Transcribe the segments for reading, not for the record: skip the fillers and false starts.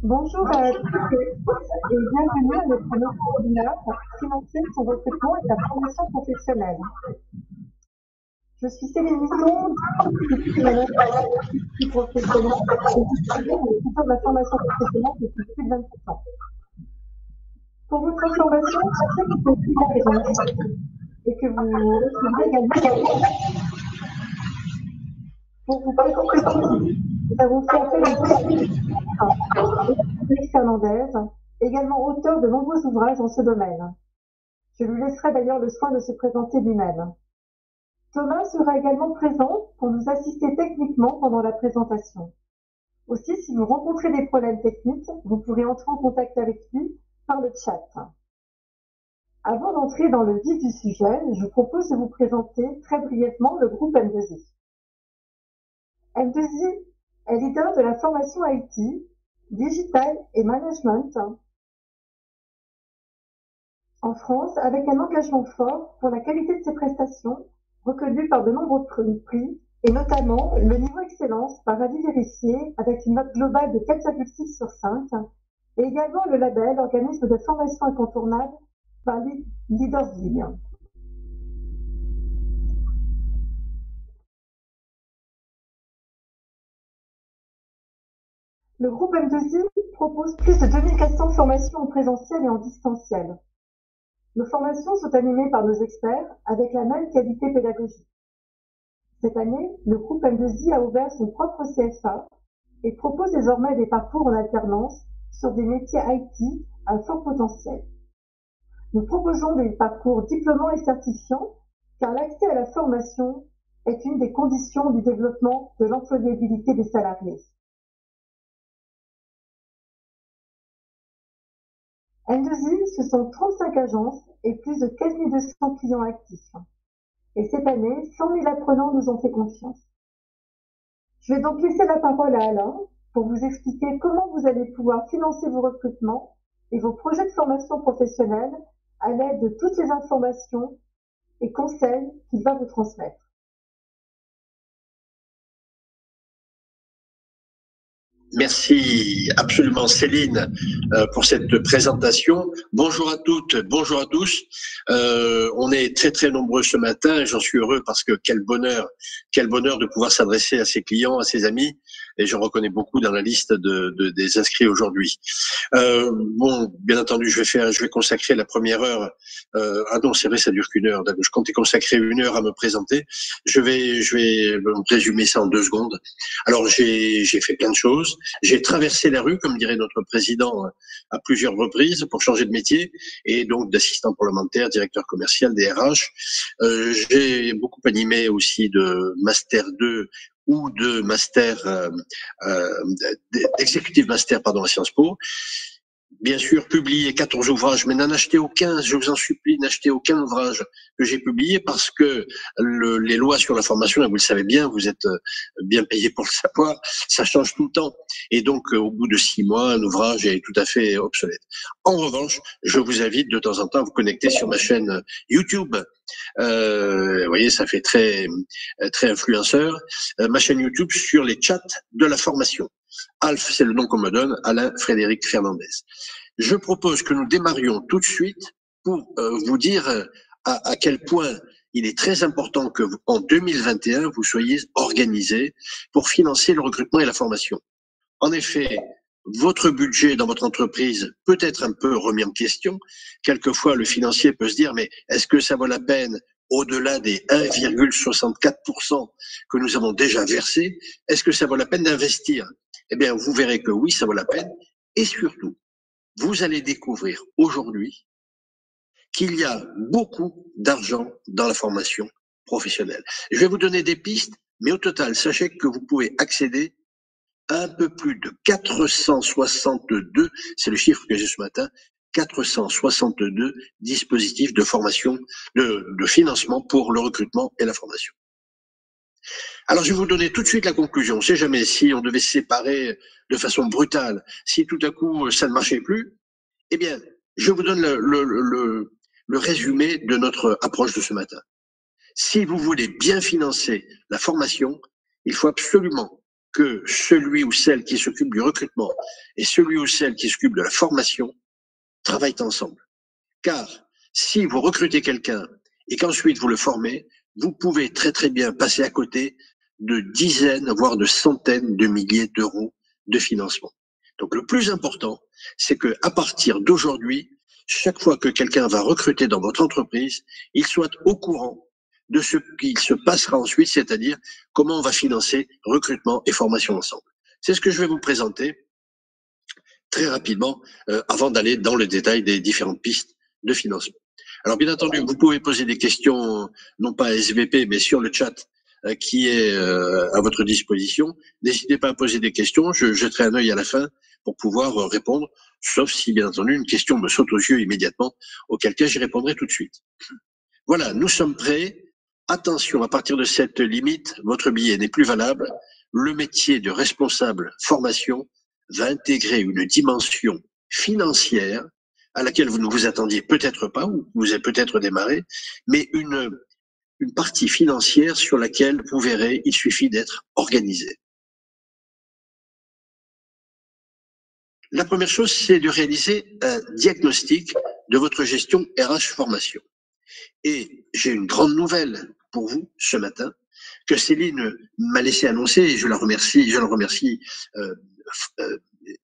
Bonjour à toutes et tous et bienvenue à notre nouveau webinaire Financer son recrutement et sa formation professionnelle. Je suis Céline Misson, du manager professionnel et diplômée dans le secteur de la formation professionnelle depuis plus de 27 ans. Pour votre information, sachez que c'est une agence et que vous recevrez également pour vous présenter. Nous avons fait appel à Félix Fernandez, également auteur de nombreux ouvrages dans ce domaine. Je lui laisserai d'ailleurs le soin de se présenter lui-même. Thomas sera également présent pour nous assister techniquement pendant la présentation. Aussi, si vous rencontrez des problèmes techniques, vous pourrez entrer en contact avec lui par le chat. Avant d'entrer dans le vif du sujet, je vous propose de vous présenter très brièvement le groupe M2I. M2I est leader de la formation IT, digital et management en France, avec un engagement fort pour la qualité de ses prestations, reconnu par de nombreux prix, et notamment le niveau excellence par avis vérifié avec une note globale de 4,6 sur 5, et également le label organisme de formation incontournable par Leadersville. Le groupe M2I propose plus de 2400 formations en présentiel et en distanciel. Nos formations sont animées par nos experts avec la même qualité pédagogique. Cette année, le groupe M2I a ouvert son propre CFA et propose désormais des parcours en alternance sur des métiers IT à fort potentiel. Nous proposons des parcours diplômants et certifiants car l'accès à la formation est une des conditions du développement de l'employabilité des salariés. M2I, ce sont 35 agences et plus de 4200 clients actifs. Et cette année, 100 000 apprenants nous ont fait confiance. Je vais donc laisser la parole à Alain pour vous expliquer comment vous allez pouvoir financer vos recrutements et vos projets de formation professionnelle à l'aide de toutes les informations et conseils qu'il va vous transmettre. Merci absolument Céline pour cette présentation. Bonjour à toutes, bonjour à tous. On est très très nombreux ce matin et j'en suis heureux parce que quel bonheur de pouvoir s'adresser à ses clients, à ses amis, et je reconnais beaucoup dans la liste des inscrits aujourd'hui. Bon, bien entendu, je vais consacrer la première heure. Ah non, c'est vrai, ça dure qu'une heure. Je comptais consacrer une heure à me présenter. Je vais résumer ça en 2 secondes. Alors j'ai fait plein de choses. J'ai traversé la rue, comme dirait notre président, à plusieurs reprises pour changer de métier, et donc d'assistant parlementaire, directeur commercial, DRH. J'ai beaucoup animé aussi de Master 2 ou de Master, d'Executive Master, pardon, à Sciences Po. Bien sûr, publié 14 ouvrages, mais n'en achetez aucun, je vous en supplie, n'achetez aucun ouvrage que j'ai publié parce que les lois sur la formation, et vous le savez bien, vous êtes bien payé pour le savoir, ça change tout le temps. Et donc, au bout de 6 mois, un ouvrage est tout à fait obsolète. En revanche, je vous invite de temps en temps à vous connecter sur ma chaîne YouTube. Vous voyez, ça fait très influenceur. Ma chaîne YouTube sur les chats de la formation. Alf, c'est le nom qu'on me donne, Alain Frédéric Fernandez. Je propose que nous démarrions tout de suite pour vous dire à quel point il est très important que en 2021, vous soyez organisés pour financer le recrutement et la formation. En effet, votre budget dans votre entreprise peut être un peu remis en question. Quelquefois, le financier peut se dire, mais est-ce que ça vaut la peine, au-delà des 1,64% que nous avons déjà versés, est-ce que ça vaut la peine d'investir? Eh bien, vous verrez que oui, ça vaut la peine. Et surtout, vous allez découvrir aujourd'hui qu'il y a beaucoup d'argent dans la formation professionnelle. Je vais vous donner des pistes, mais au total, sachez que vous pouvez accéder à un peu plus de 462, c'est le chiffre que j'ai ce matin, 462 dispositifs de formation, de financement pour le recrutement et la formation. Alors, je vais vous donner tout de suite la conclusion. On ne sait jamais si on devait se séparer de façon brutale, si tout à coup ça ne marchait plus. Eh bien, je vous donne le résumé de notre approche de ce matin. Si vous voulez bien financer la formation, il faut absolument que celui ou celle qui s'occupe du recrutement et celui ou celle qui s'occupe de la formation travaillent ensemble. Car si vous recrutez quelqu'un et qu'ensuite vous le formez, vous pouvez très très bien passer à côté de dizaines, voire de centaines de milliers d'euros de financement. Donc le plus important, c'est que à partir d'aujourd'hui, chaque fois que quelqu'un va recruter dans votre entreprise, il soit au courant de ce qu'il se passera ensuite, c'est-à-dire comment on va financer recrutement et formation ensemble. C'est ce que je vais vous présenter très rapidement avant d'aller dans le détail des différentes pistes de financement. Alors bien entendu, vous pouvez poser des questions, non pas à SVP, mais sur le chat qui est à votre disposition. N'hésitez pas à poser des questions, je jetterai un œil à la fin pour pouvoir répondre, sauf si bien entendu une question me saute aux yeux immédiatement, auquel cas j'y répondrai tout de suite. Voilà, nous sommes prêts. Attention, à partir de cette limite, votre billet n'est plus valable. Le métier de responsable formation va intégrer une dimension financière à laquelle vous ne vous attendiez peut-être pas, ou vous avez peut-être démarré, mais une partie financière sur laquelle, vous verrez, il suffit d'être organisé. La première chose, c'est de réaliser un diagnostic de votre gestion RH formation. Et j'ai une grande nouvelle pour vous ce matin, que Céline m'a laissé annoncer, et je le remercie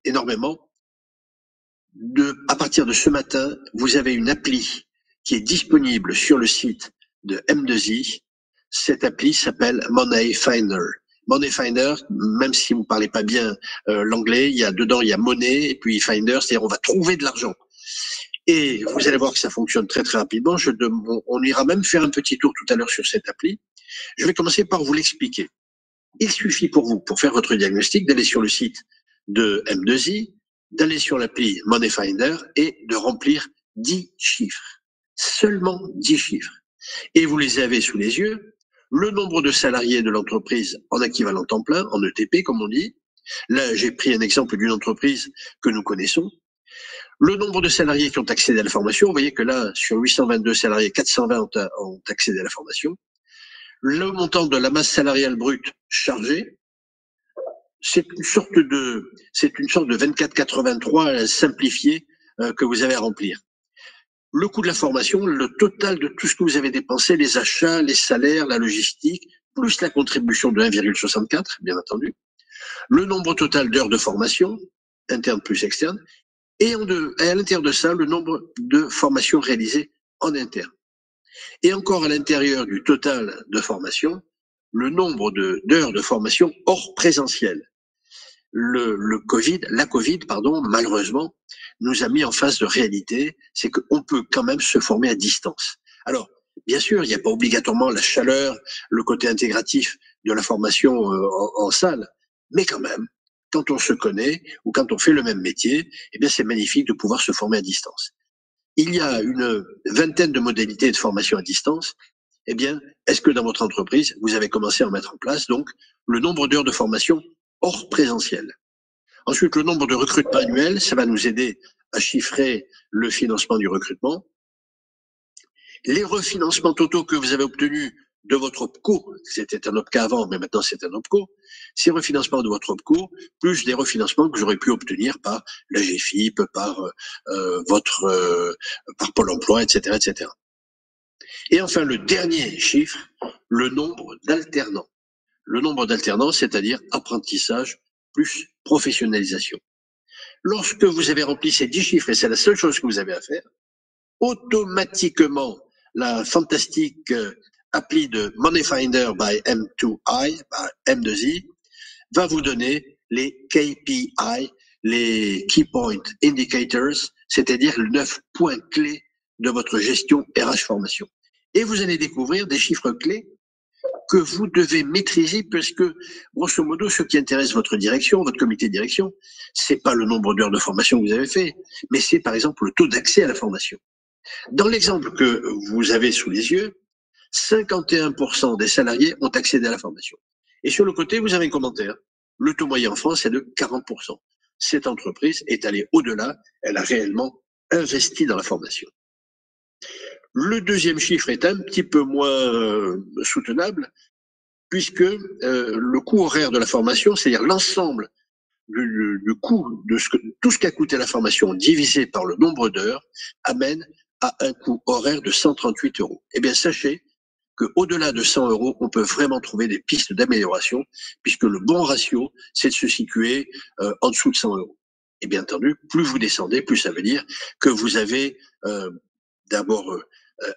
énormément. À partir de ce matin, vous avez une appli qui est disponible sur le site de M2I. Cette appli s'appelle Money Finder. Money Finder, même si vous ne parlez pas bien l'anglais, il y a monnaie et puis Finder, c'est-à-dire on va trouver de l'argent. Et vous allez voir que ça fonctionne très très rapidement. On ira même faire un petit tour tout à l'heure sur cette appli. Je vais commencer par vous l'expliquer. Il suffit pour vous, pour faire votre diagnostic, d'aller sur le site de M2I, d'aller sur l'appli Money Finder et de remplir 10 chiffres. Seulement 10 chiffres. Et vous les avez sous les yeux. Le nombre de salariés de l'entreprise en équivalent temps plein, en ETP comme on dit. Là, j'ai pris un exemple d'une entreprise que nous connaissons. Le nombre de salariés qui ont accédé à la formation, vous voyez que là, sur 822 salariés, 420 ont accédé à la formation. Le montant de la masse salariale brute chargée, c'est une sorte de 24,83 simplifié que vous avez à remplir. Le coût de la formation, le total de tout ce que vous avez dépensé, les achats, les salaires, la logistique, plus la contribution de 1,64, bien entendu. Le nombre total d'heures de formation, interne plus externe. Et à l'intérieur de ça, le nombre de formations réalisées en interne. Et encore à l'intérieur du total de formation, le nombre d'heures de formation hors présentiel. La Covid, malheureusement, nous a mis en face de réalité, c'est qu'on peut quand même se former à distance. Alors, bien sûr, il n'y a pas obligatoirement la chaleur, le côté intégratif de la formation en salle, mais quand même, quand on se connaît ou quand on fait le même métier, eh bien c'est magnifique de pouvoir se former à distance. Il y a une vingtaine de modalités de formation à distance. Eh bien, est-ce que dans votre entreprise, vous avez commencé à en mettre en place donc le nombre d'heures de formation hors présentiel? Ensuite, le nombre de recrutements annuels, ça va nous aider à chiffrer le financement du recrutement. Les refinancements totaux que vous avez obtenus de votre OPCO, c'était un OPCA avant, mais maintenant c'est un OPCO, ces refinancements de votre OPCO, plus des refinancements que vous aurez pu obtenir par la GFIP, par Pôle emploi, etc., etc. Et enfin, le dernier chiffre, le nombre d'alternants. Le nombre d'alternants, c'est-à-dire apprentissage plus professionnalisation. Lorsque vous avez rempli ces 10 chiffres, et c'est la seule chose que vous avez à faire, automatiquement, la fantastique appli de Money Finder by M2I, va vous donner les KPI, les Key Point Indicators, c'est-à-dire les 9 points clés de votre gestion RH formation. Et vous allez découvrir des chiffres clés que vous devez maîtriser parce que, grosso modo, ce qui intéresse votre direction, votre comité de direction, c'est pas le nombre d'heures de formation que vous avez fait, mais c'est par exemple le taux d'accès à la formation. Dans l'exemple que vous avez sous les yeux, 51% des salariés ont accédé à la formation. Et sur le côté, vous avez un commentaire. Le taux moyen en France est de 40%. Cette entreprise est allée au-delà, elle a réellement investi dans la formation. Le deuxième chiffre est un petit peu moins soutenable. puisque le coût horaire de la formation, c'est-à-dire l'ensemble du coût de tout ce qu'a coûté la formation divisé par le nombre d'heures, amène à un coût horaire de 138 euros. Eh bien, sachez qu'au-delà de 100 euros, on peut vraiment trouver des pistes d'amélioration, puisque le bon ratio, c'est de se situer en dessous de 100 euros. Et bien entendu, plus vous descendez, plus ça veut dire que vous avez d'abord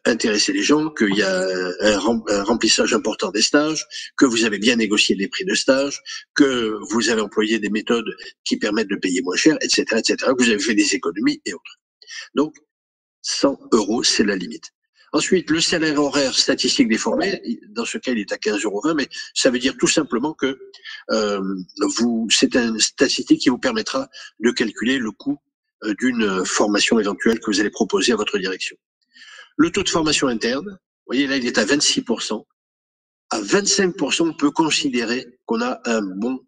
intéresser les gens, qu'il y a un remplissage important des stages, que vous avez bien négocié les prix de stage, que vous avez employé des méthodes qui permettent de payer moins cher, etc., etc., que vous avez fait des économies et autres. Donc, 100 euros, c'est la limite. Ensuite, le salaire horaire statistique des formés, dans ce cas, il est à 15,20 euros, mais ça veut dire tout simplement que c'est une statistique qui vous permettra de calculer le coût d'une formation éventuelle que vous allez proposer à votre direction. Le taux de formation interne, vous voyez là, il est à 26%. À 25%, on peut considérer qu'on a un bon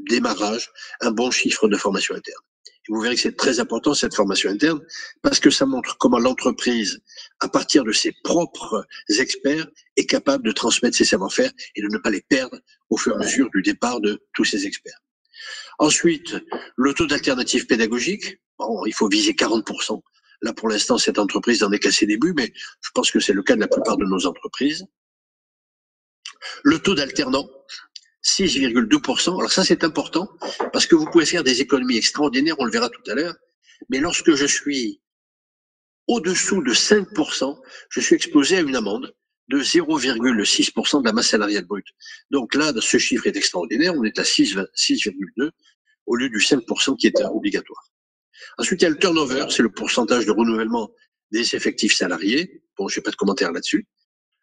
démarrage, un bon chiffre de formation interne. Et vous verrez que c'est très important, cette formation interne, parce que ça montre comment l'entreprise, à partir de ses propres experts, est capable de transmettre ses savoir-faire et de ne pas les perdre au fur et à mesure du départ de tous ces experts. Ensuite, le taux d'alternative pédagogique, bon, il faut viser 40%. Là, pour l'instant, cette entreprise n'en est qu'à ses débuts, mais je pense que c'est le cas de la plupart de nos entreprises. Le taux d'alternant, 6,2%. Alors ça, c'est important parce que vous pouvez faire des économies extraordinaires, on le verra tout à l'heure. Mais lorsque je suis au-dessous de 5%, je suis exposé à une amende de 0,6% de la masse salariale brute. Donc là, ce chiffre est extraordinaire. On est à 6,2 au lieu du 5% qui est obligatoire. Ensuite, il y a le turnover, c'est le pourcentage de renouvellement des effectifs salariés. Bon, je n'ai pas de commentaire là-dessus.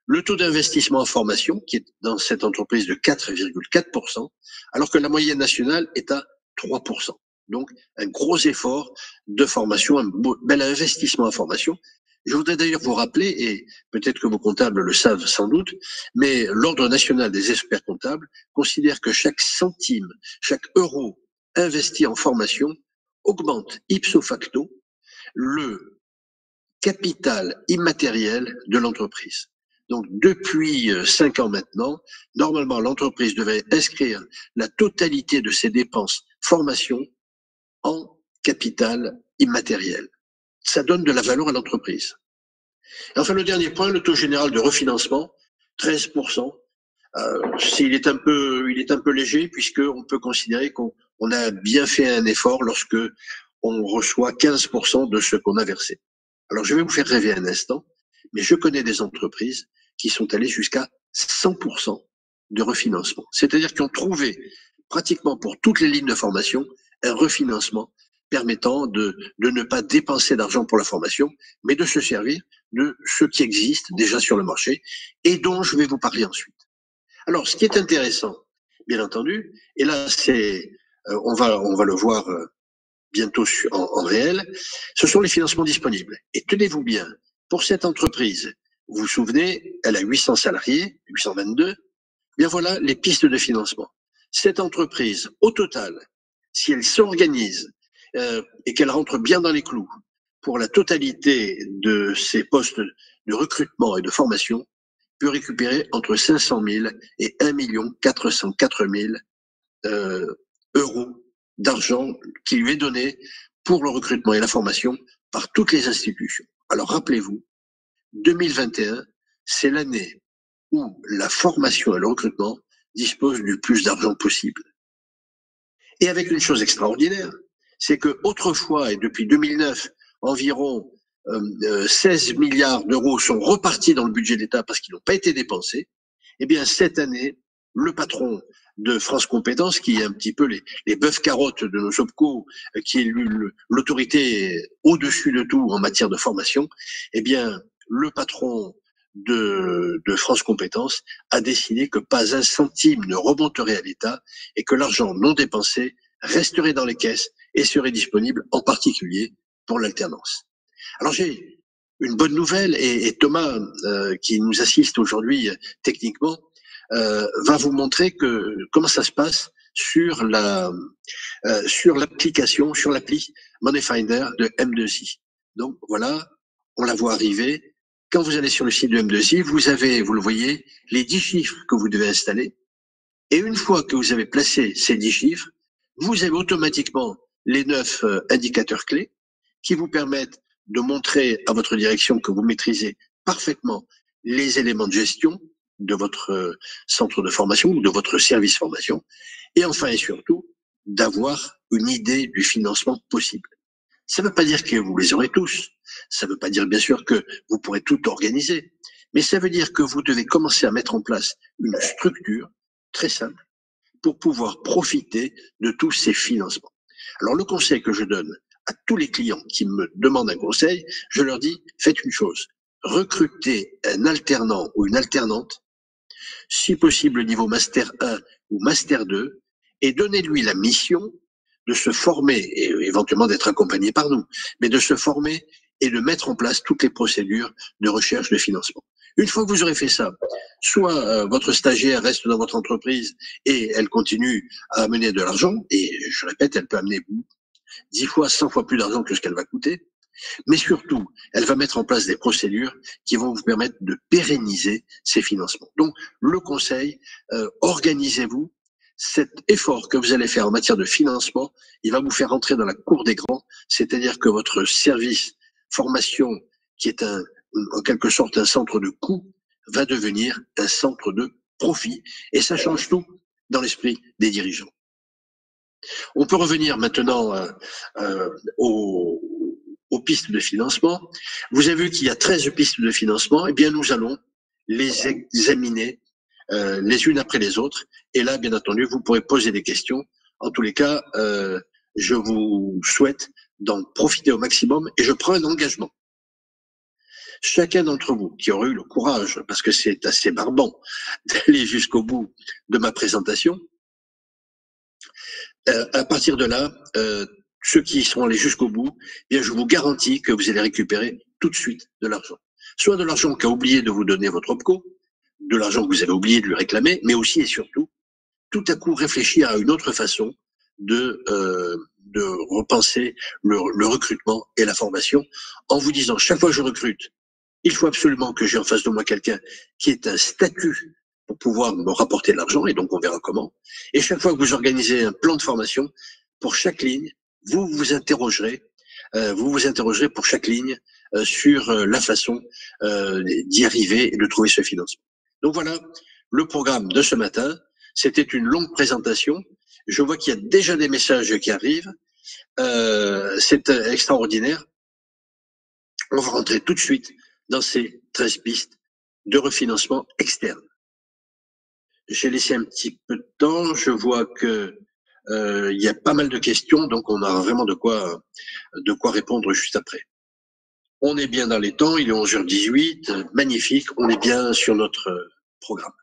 Le taux d'investissement en formation, qui est dans cette entreprise de 4,4%, alors que la moyenne nationale est à 3%. Donc, un gros effort de formation, un bel investissement en formation. Je voudrais d'ailleurs vous rappeler, et peut-être que vos comptables le savent sans doute, mais l'Ordre national des experts comptables considère que chaque centime, chaque euro investi en formation augmente ipso facto le capital immatériel de l'entreprise. Donc, depuis 5 ans maintenant, normalement, l'entreprise devait inscrire la totalité de ses dépenses formation en capital immatériel. Ça donne de la valeur à l'entreprise. Enfin, le dernier point, le taux général de refinancement, 13%. Il est un peu léger puisqu'on peut considérer qu'on a bien fait un effort lorsque on reçoit 15% de ce qu'on a versé. Alors, je vais vous faire rêver un instant, mais je connais des entreprises qui sont allées jusqu'à 100% de refinancement. C'est-à-dire qu'ils ont trouvé pratiquement pour toutes les lignes de formation un refinancement permettant de ne pas dépenser d'argent pour la formation, mais de se servir de ce qui existe déjà sur le marché et dont je vais vous parler ensuite. Alors, ce qui est intéressant, bien entendu, et là, on va le voir bientôt en réel, ce sont les financements disponibles. Et tenez-vous bien, pour cette entreprise, vous vous souvenez, elle a 800 salariés, 822, bien voilà les pistes de financement. Cette entreprise, au total, si elle s'organise et qu'elle rentre bien dans les clous pour la totalité de ses postes de recrutement et de formation, peut récupérer entre 500 000 et 1 404 000 euros d'argent qui lui est donné pour le recrutement et la formation par toutes les institutions. Alors rappelez-vous, 2021, c'est l'année où la formation et le recrutement disposent du plus d'argent possible. Et avec une chose extraordinaire, c'est que autrefois et depuis 2009, environ 16 milliards d'euros sont repartis dans le budget de l'État parce qu'ils n'ont pas été dépensés. Eh bien, cette année, le patron de France Compétences, qui est un petit peu les bœufs carottes de nos OPCO, qui est l'autorité au-dessus de tout en matière de formation, eh bien, le patron de France Compétences a décidé que pas un centime ne remonterait à l'État et que l'argent non dépensé resterait dans les caisses et serait disponible en particulier pour l'alternance. Alors j'ai une bonne nouvelle et Thomas, qui nous assiste aujourd'hui techniquement, va vous montrer comment ça se passe sur l'application, sur l'appli Money Finder de M2I. Donc voilà, on la voit arriver. Quand vous allez sur le site de M2I, vous le voyez, les 10 chiffres que vous devez installer. Et une fois que vous avez placé ces 10 chiffres, vous avez automatiquement les 9 indicateurs clés qui vous permettent de montrer à votre direction que vous maîtrisez parfaitement les éléments de gestion de votre centre de formation ou de votre service formation. Et enfin et surtout, d'avoir une idée du financement possible. Ça ne veut pas dire que vous les aurez tous. Ça ne veut pas dire, bien sûr, que vous pourrez tout organiser. Mais ça veut dire que vous devez commencer à mettre en place une structure très simple pour pouvoir profiter de tous ces financements. Alors, le conseil que je donne à tous les clients qui me demandent un conseil, je leur dis, faites une chose. Recrutez un alternant ou une alternante, si possible niveau Master 1 ou Master 2, et donnez-lui la mission de se former, et éventuellement d'être accompagné par nous, mais de se former et de mettre en place toutes les procédures de recherche de financement. Une fois que vous aurez fait ça, soit votre stagiaire reste dans votre entreprise et elle continue à amener de l'argent, et je répète, elle peut amener 10 fois, 100 fois plus d'argent que ce qu'elle va coûter, mais surtout, elle va mettre en place des procédures qui vont vous permettre de pérenniser ces financements. Donc, le conseil, organisez-vous. Cet effort que vous allez faire en matière de financement, il va vous faire entrer dans la cour des grands, c'est-à-dire que votre service formation, qui est en quelque sorte un centre de coût, va devenir un centre de profit. Et ça change tout dans l'esprit des dirigeants. On peut revenir maintenant aux pistes de financement. Vous avez vu qu'il y a 13 pistes de financement. Eh bien, nous allons les examiner les unes après les autres. Et là, bien entendu, vous pourrez poser des questions. En tous les cas, je vous souhaite d'en profiter au maximum et je prends un engagement. Chacun d'entre vous qui aura eu le courage, parce que c'est assez barbant d'aller jusqu'au bout de ma présentation, à partir de là, ceux qui seront allés jusqu'au bout, eh bien, je vous garantis que vous allez récupérer tout de suite de l'argent. Soit de l'argent qu'a oublié de vous donner votre OPCO, de l'argent que vous avez oublié de lui réclamer, mais aussi et surtout, tout à coup réfléchir à une autre façon de repenser le recrutement et la formation en vous disant, chaque fois que je recrute, il faut absolument que j'ai en face de moi quelqu'un qui ait un statut pour pouvoir me rapporter de l'argent, et donc on verra comment. Et chaque fois que vous organisez un plan de formation, pour chaque ligne, vous vous interrogerez pour chaque ligne sur la façon d'y arriver et de trouver ce financement. Donc voilà le programme de ce matin. C'était une longue présentation. Je vois qu'il y a déjà des messages qui arrivent. C'est extraordinaire. On va rentrer tout de suite dans ces 13 pistes de refinancement externe. J'ai laissé un petit peu de temps. Je vois que il y a pas mal de questions, donc on a vraiment de quoi répondre juste après. On est bien dans les temps, il est 11h18, magnifique, on est bien sur notre programme.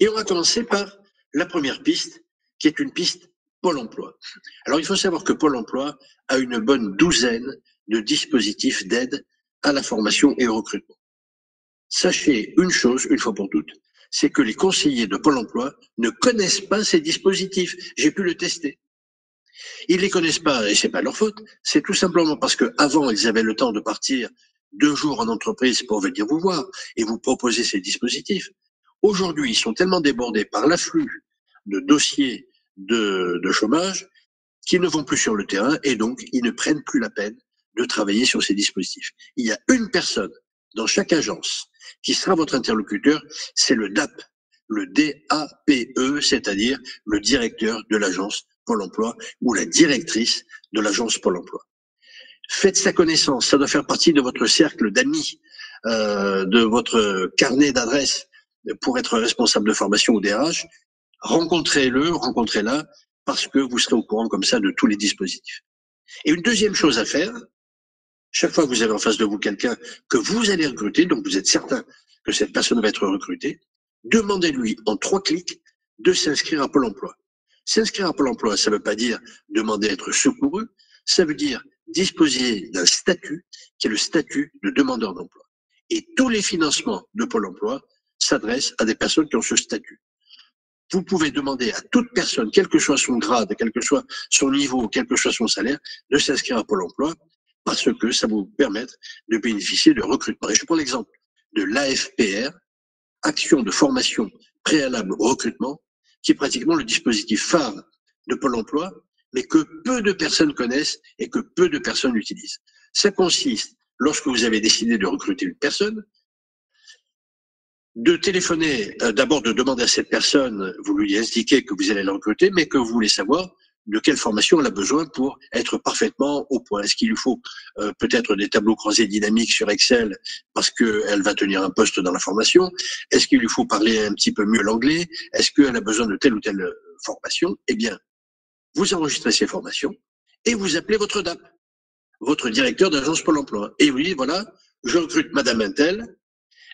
Et on va commencer par la première piste, qui est une piste Pôle emploi. Alors il faut savoir que Pôle emploi a une bonne douzaine de dispositifs d'aide à la formation et au recrutement. Sachez une chose, une fois pour toutes, c'est que les conseillers de Pôle emploi ne connaissent pas ces dispositifs. J'ai pu le tester. Ils les connaissent pas et c'est pas leur faute. C'est tout simplement parce que avant ils avaient le temps de partir 2 jours en entreprise pour venir vous voir et vous proposer ces dispositifs. Aujourd'hui, ils sont tellement débordés par l'afflux de dossiers de chômage qu'ils ne vont plus sur le terrain et donc ils ne prennent plus la peine de travailler sur ces dispositifs. Il y a une personne dans chaque agence qui sera votre interlocuteur, c'est le DAP, le DAPE, c'est-à-dire le directeur de l'agence Pôle emploi ou la directrice de l'agence Pôle emploi. Faites sa connaissance, ça doit faire partie de votre cercle d'amis, de votre carnet d'adresses pour être responsable de formation ou DRH. Rencontrez-le, rencontrez-la, parce que vous serez au courant comme ça de tous les dispositifs. Et une deuxième chose à faire, chaque fois que vous avez en face de vous quelqu'un que vous allez recruter, donc vous êtes certain que cette personne va être recrutée, demandez-lui en 3 clics de s'inscrire à Pôle emploi. S'inscrire à Pôle emploi, ça ne veut pas dire demander à être secouru, ça veut dire disposer d'un statut qui est le statut de demandeur d'emploi. Et tous les financements de Pôle emploi s'adressent à des personnes qui ont ce statut. Vous pouvez demander à toute personne, quel que soit son grade, quel que soit son niveau, quel que soit son salaire, de s'inscrire à Pôle emploi parce que ça va vous permettre de bénéficier de recrutement. Et je prends l'exemple de l'AFPR, action de formation préalable au recrutement, qui est pratiquement le dispositif phare de Pôle emploi, mais que peu de personnes connaissent et que peu de personnes utilisent. Ça consiste, lorsque vous avez décidé de recruter une personne, de téléphoner, d'abord de demander à cette personne, vous lui indiquez que vous allez la recruter, mais que vous voulez savoir de quelle formation elle a besoin pour être parfaitement au point. Est-ce qu'il lui faut peut-être des tableaux croisés dynamiques sur Excel parce qu'elle va tenir un poste dans la formation? Est-ce qu'il lui faut parler un petit peu mieux l'anglais? Est-ce qu'elle a besoin de telle ou telle formation? Eh bien, vous enregistrez ces formations et vous appelez votre DAP, votre directeur d'agence Pôle emploi. Et vous dites, voilà, je recrute Madame Intel,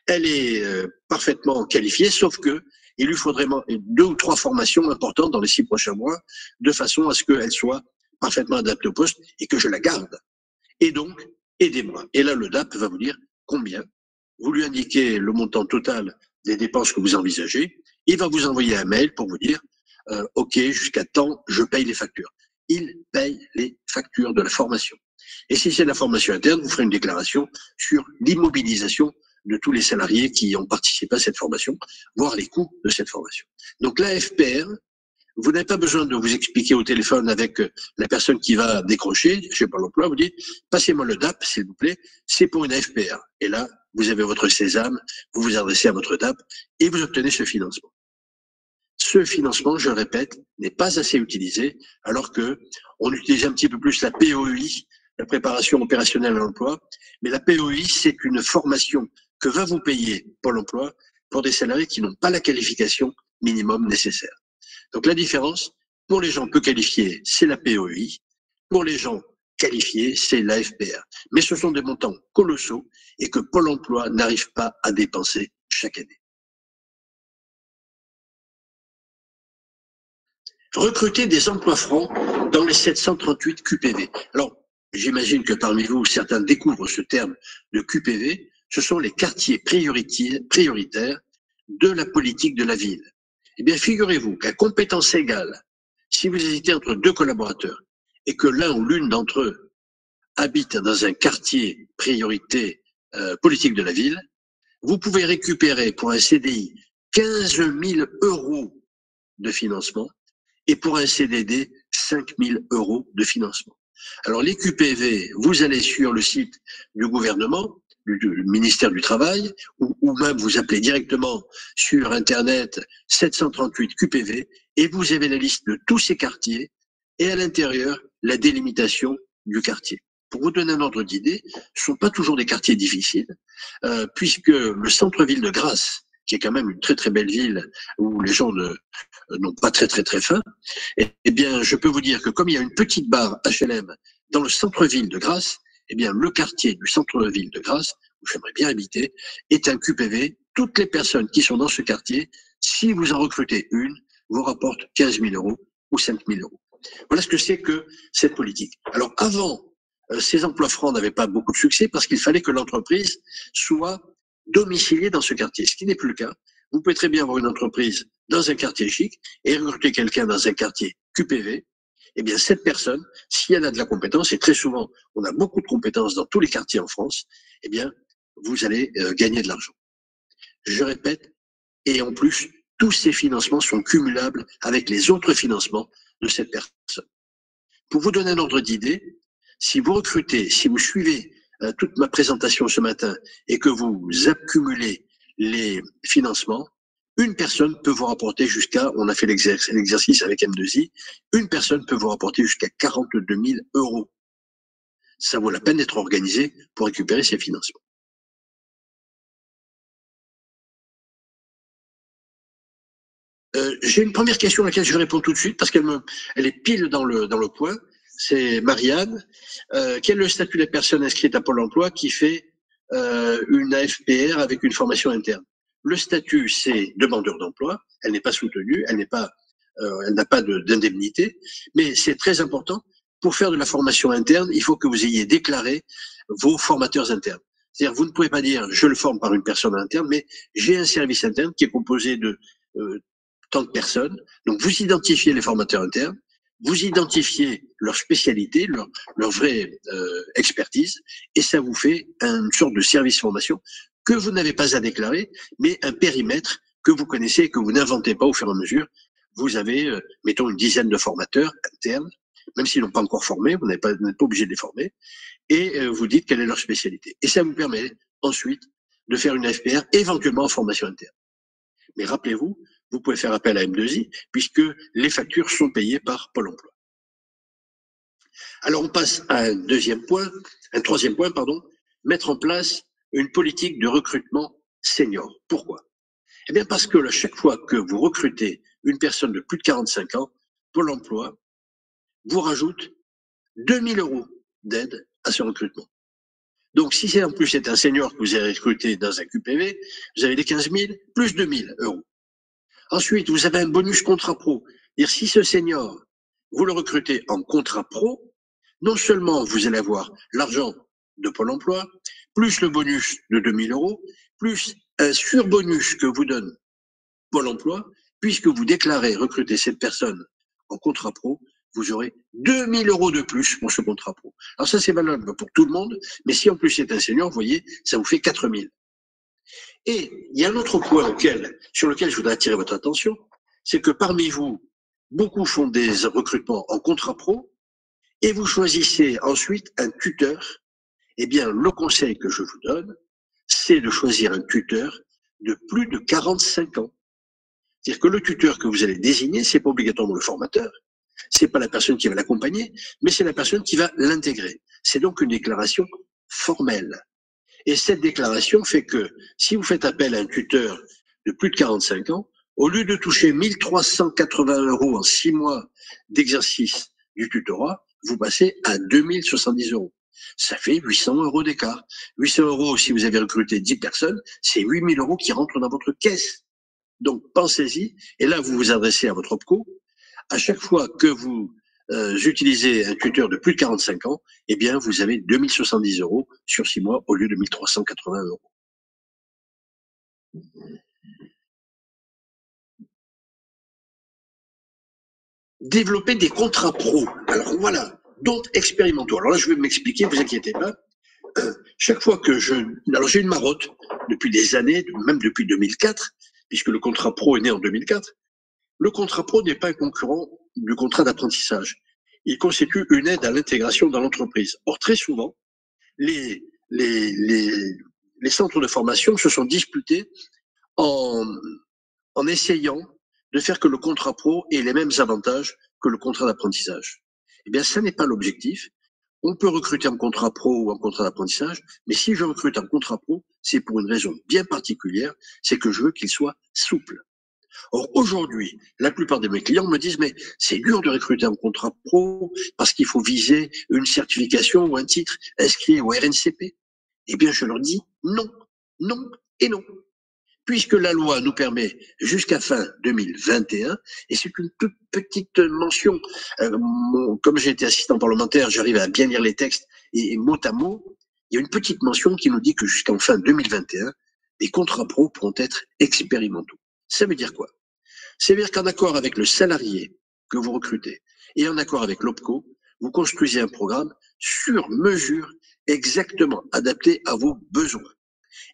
elle est parfaitement qualifiée, sauf que il lui faudrait 2 ou 3 formations importantes dans les 6 prochains mois, de façon à ce qu'elle soit parfaitement adaptée au poste et que je la garde. Et donc, aidez-moi. Et là, le DAP va vous dire combien. Vous lui indiquez le montant total des dépenses que vous envisagez. Il va vous envoyer un mail pour vous dire OK, jusqu'à temps, je paye les factures. Il paye les factures de la formation. Et si c'est de la formation interne, vous ferez une déclaration sur l'immobilisation de tous les salariés qui ont participé à cette formation, voire les coûts de cette formation. Donc la FPR, vous n'avez pas besoin de vous expliquer au téléphone avec la personne qui va décrocher, je sais pas l'emploi, vous dites, passez-moi le DAP, s'il vous plaît, c'est pour une FPR. Et là, vous avez votre sésame, vous vous adressez à votre DAP et vous obtenez ce financement. Ce financement, je le répète, n'est pas assez utilisé, alors que on utilise un petit peu plus la POI, la préparation opérationnelle à l'emploi, mais la POI, c'est une formation que va vous payer Pôle emploi pour des salariés qui n'ont pas la qualification minimum nécessaire. Donc la différence, pour les gens peu qualifiés, c'est la POI, pour les gens qualifiés, c'est la FPR. Mais ce sont des montants colossaux et que Pôle emploi n'arrive pas à dépenser chaque année. Recruter des emplois francs dans les 738 QPV. Alors, j'imagine que parmi vous, certains découvrent ce terme de QPV. Ce sont les quartiers prioritaires de la politique de la ville. Eh bien, figurez-vous qu'à compétence égale, si vous hésitez entre 2 collaborateurs et que l'un ou l'une d'entre eux habite dans un quartier priorité politique de la ville, vous pouvez récupérer pour un CDI 15 000 € de financement et pour un CDD 5 000 € de financement. Alors les QPV, vous allez sur le site du gouvernement, du ministère du Travail, ou même vous appelez directement sur Internet 738 QPV et vous avez la liste de tous ces quartiers et à l'intérieur la délimitation du quartier. Pour vous donner un ordre d'idée, ce ne sont pas toujours des quartiers difficiles, puisque le centre-ville de Grasse, qui est quand même une très très belle ville où les gens n'ont pas très très très faim, eh bien je peux vous dire que comme il y a une petite barre HLM dans le centre-ville de Grasse, eh bien le quartier du centre-ville de Grasse, où j'aimerais bien habiter, est un QPV. Toutes les personnes qui sont dans ce quartier, si vous en recrutez une, vous rapportent 15 000 € ou 5 000 €. Voilà ce que c'est que cette politique. Alors avant, ces emplois francs n'avaient pas beaucoup de succès parce qu'il fallait que l'entreprise soit domiciliée dans ce quartier, ce qui n'est plus le cas. Vous pouvez très bien avoir une entreprise dans un quartier chic et recruter quelqu'un dans un quartier QPV. Eh bien, cette personne, si elle a de la compétence, et très souvent, on a beaucoup de compétences dans tous les quartiers en France, eh bien, vous allez gagner de l'argent. Je répète, et en plus, tous ces financements sont cumulables avec les autres financements de cette personne. Pour vous donner un ordre d'idée, si vous recrutez, si vous suivez toute ma présentation ce matin et que vous accumulez les financements, une personne peut vous rapporter jusqu'à, on a fait l'exercice avec M2I, une personne peut vous rapporter jusqu'à 42 000 €. Ça vaut la peine d'être organisé pour récupérer ces financements. J'ai une première question à laquelle je réponds tout de suite parce elle est pile dans le point. C'est Marianne. Quel est le statut de la personne inscrite à Pôle emploi qui fait une AFPR avec une formation interne? Le statut, c'est demandeur d'emploi. Elle n'est pas soutenue, elle n'a pas d'indemnité, mais c'est très important. Pour faire de la formation interne, il faut que vous ayez déclaré vos formateurs internes. C'est-à-dire, vous ne pouvez pas dire je le forme par une personne interne, mais j'ai un service interne qui est composé de tant de personnes. Donc, vous identifiez les formateurs internes, vous identifiez leur spécialité, leur vraie expertise, et ça vous fait une sorte de service formation que vous n'avez pas à déclarer, mais un périmètre que vous connaissez et que vous n'inventez pas au fur et à mesure. Vous avez, mettons, une dizaine de formateurs internes, même s'ils n'ont pas encore formé, vous n'êtes pas obligé de les former, et vous dites quelle est leur spécialité. Et ça vous permet ensuite de faire une FPR, éventuellement en formation interne. Mais rappelez-vous, vous pouvez faire appel à M2I, puisque les factures sont payées par Pôle emploi. Alors on passe à un troisième point, mettre en place une politique de recrutement senior. Pourquoi? Eh bien parce que à chaque fois que vous recrutez une personne de plus de 45 ans, Pôle emploi vous rajoute 2 000 € d'aide à ce recrutement. Donc si c'est en plus c'est un senior que vous avez recruté dans un QPV, vous avez les 15 000 plus 2 000 €. Ensuite, vous avez un bonus contrat pro. C'est-à-dire si ce senior, vous le recrutez en contrat pro, non seulement vous allez avoir l'argent de Pôle emploi, plus le bonus de 2 000 €, plus un surbonus que vous donne Pôle emploi, puisque vous déclarez recruter cette personne en contrat pro, vous aurez 2 000 € de plus pour ce contrat pro. Alors ça, c'est valable pour tout le monde, mais si en plus c'est un senior, vous voyez, ça vous fait 4 000. Et il y a un autre point sur lequel je voudrais attirer votre attention, c'est que parmi vous, beaucoup font des recrutements en contrat pro et vous choisissez ensuite un tuteur. Eh bien, le conseil que je vous donne, c'est de choisir un tuteur de plus de 45 ans. C'est-à-dire que le tuteur que vous allez désigner, c'est pas obligatoirement le formateur, c'est pas la personne qui va l'accompagner, mais c'est la personne qui va l'intégrer. C'est donc une déclaration formelle. Et cette déclaration fait que si vous faites appel à un tuteur de plus de 45 ans, au lieu de toucher 1 380 € en 6 mois d'exercice du tutorat, vous passez à 2 070 €. Ça fait 800 € d'écart. 800 €, si vous avez recruté 10 personnes, c'est 8 000 € qui rentrent dans votre caisse. Donc pensez-y, et là vous vous adressez à votre OPCO. À chaque fois que vous utilisez un tuteur de plus de 45 ans, eh bien, vous avez 2 070 € sur 6 mois au lieu de 1 380 €. Développer des contrats pro. Alors voilà, donc expérimentaux. Alors là, je vais m'expliquer, ne vous inquiétez pas. Chaque fois que alors j'ai une marotte depuis des années, même depuis 2004, puisque le contrat pro est né en 2004. Le contrat pro n'est pas un concurrent du contrat d'apprentissage. Il constitue une aide à l'intégration dans l'entreprise. Or, très souvent, les centres de formation se sont disputés en essayant de faire que le contrat pro ait les mêmes avantages que le contrat d'apprentissage. Eh bien, ça n'est pas l'objectif. On peut recruter en contrat pro ou en contrat d'apprentissage, mais si je recrute en contrat pro, c'est pour une raison bien particulière, c'est que je veux qu'il soit souple. Or, aujourd'hui, la plupart de mes clients me disent, mais c'est dur de recruter en contrat pro parce qu'il faut viser une certification ou un titre inscrit au RNCP. Eh bien, je leur dis non, non et non. Puisque la loi nous permet jusqu'à fin 2021, et c'est une toute petite mention, comme j'ai été assistant parlementaire, j'arrive à bien lire les textes, et mot à mot, il y a une petite mention qui nous dit que jusqu'en fin 2021, les contrats pro pourront être expérimentaux. Ça veut dire quoi? Ça veut dire qu'en accord avec le salarié que vous recrutez et en accord avec l'OPCO, vous construisez un programme sur mesure, exactement adapté à vos besoins.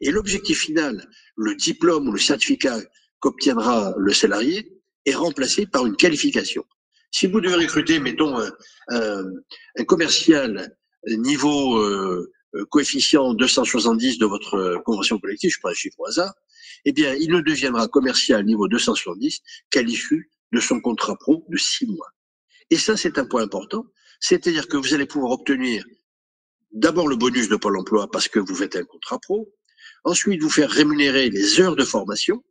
Et l'objectif final, le diplôme ou le certificat qu'obtiendra le salarié, est remplacé par une qualification. Si vous devez recruter, mettons, un commercial niveau coefficient 270 de votre convention collective, je prends un chiffre au hasard, eh bien, il ne deviendra commercial niveau 270 qu'à l'issue de son contrat pro de 6 mois. Et ça, c'est un point important, c'est-à-dire que vous allez pouvoir obtenir d'abord le bonus de Pôle emploi parce que vous faites un contrat pro, ensuite vous faire rémunérer les heures de formation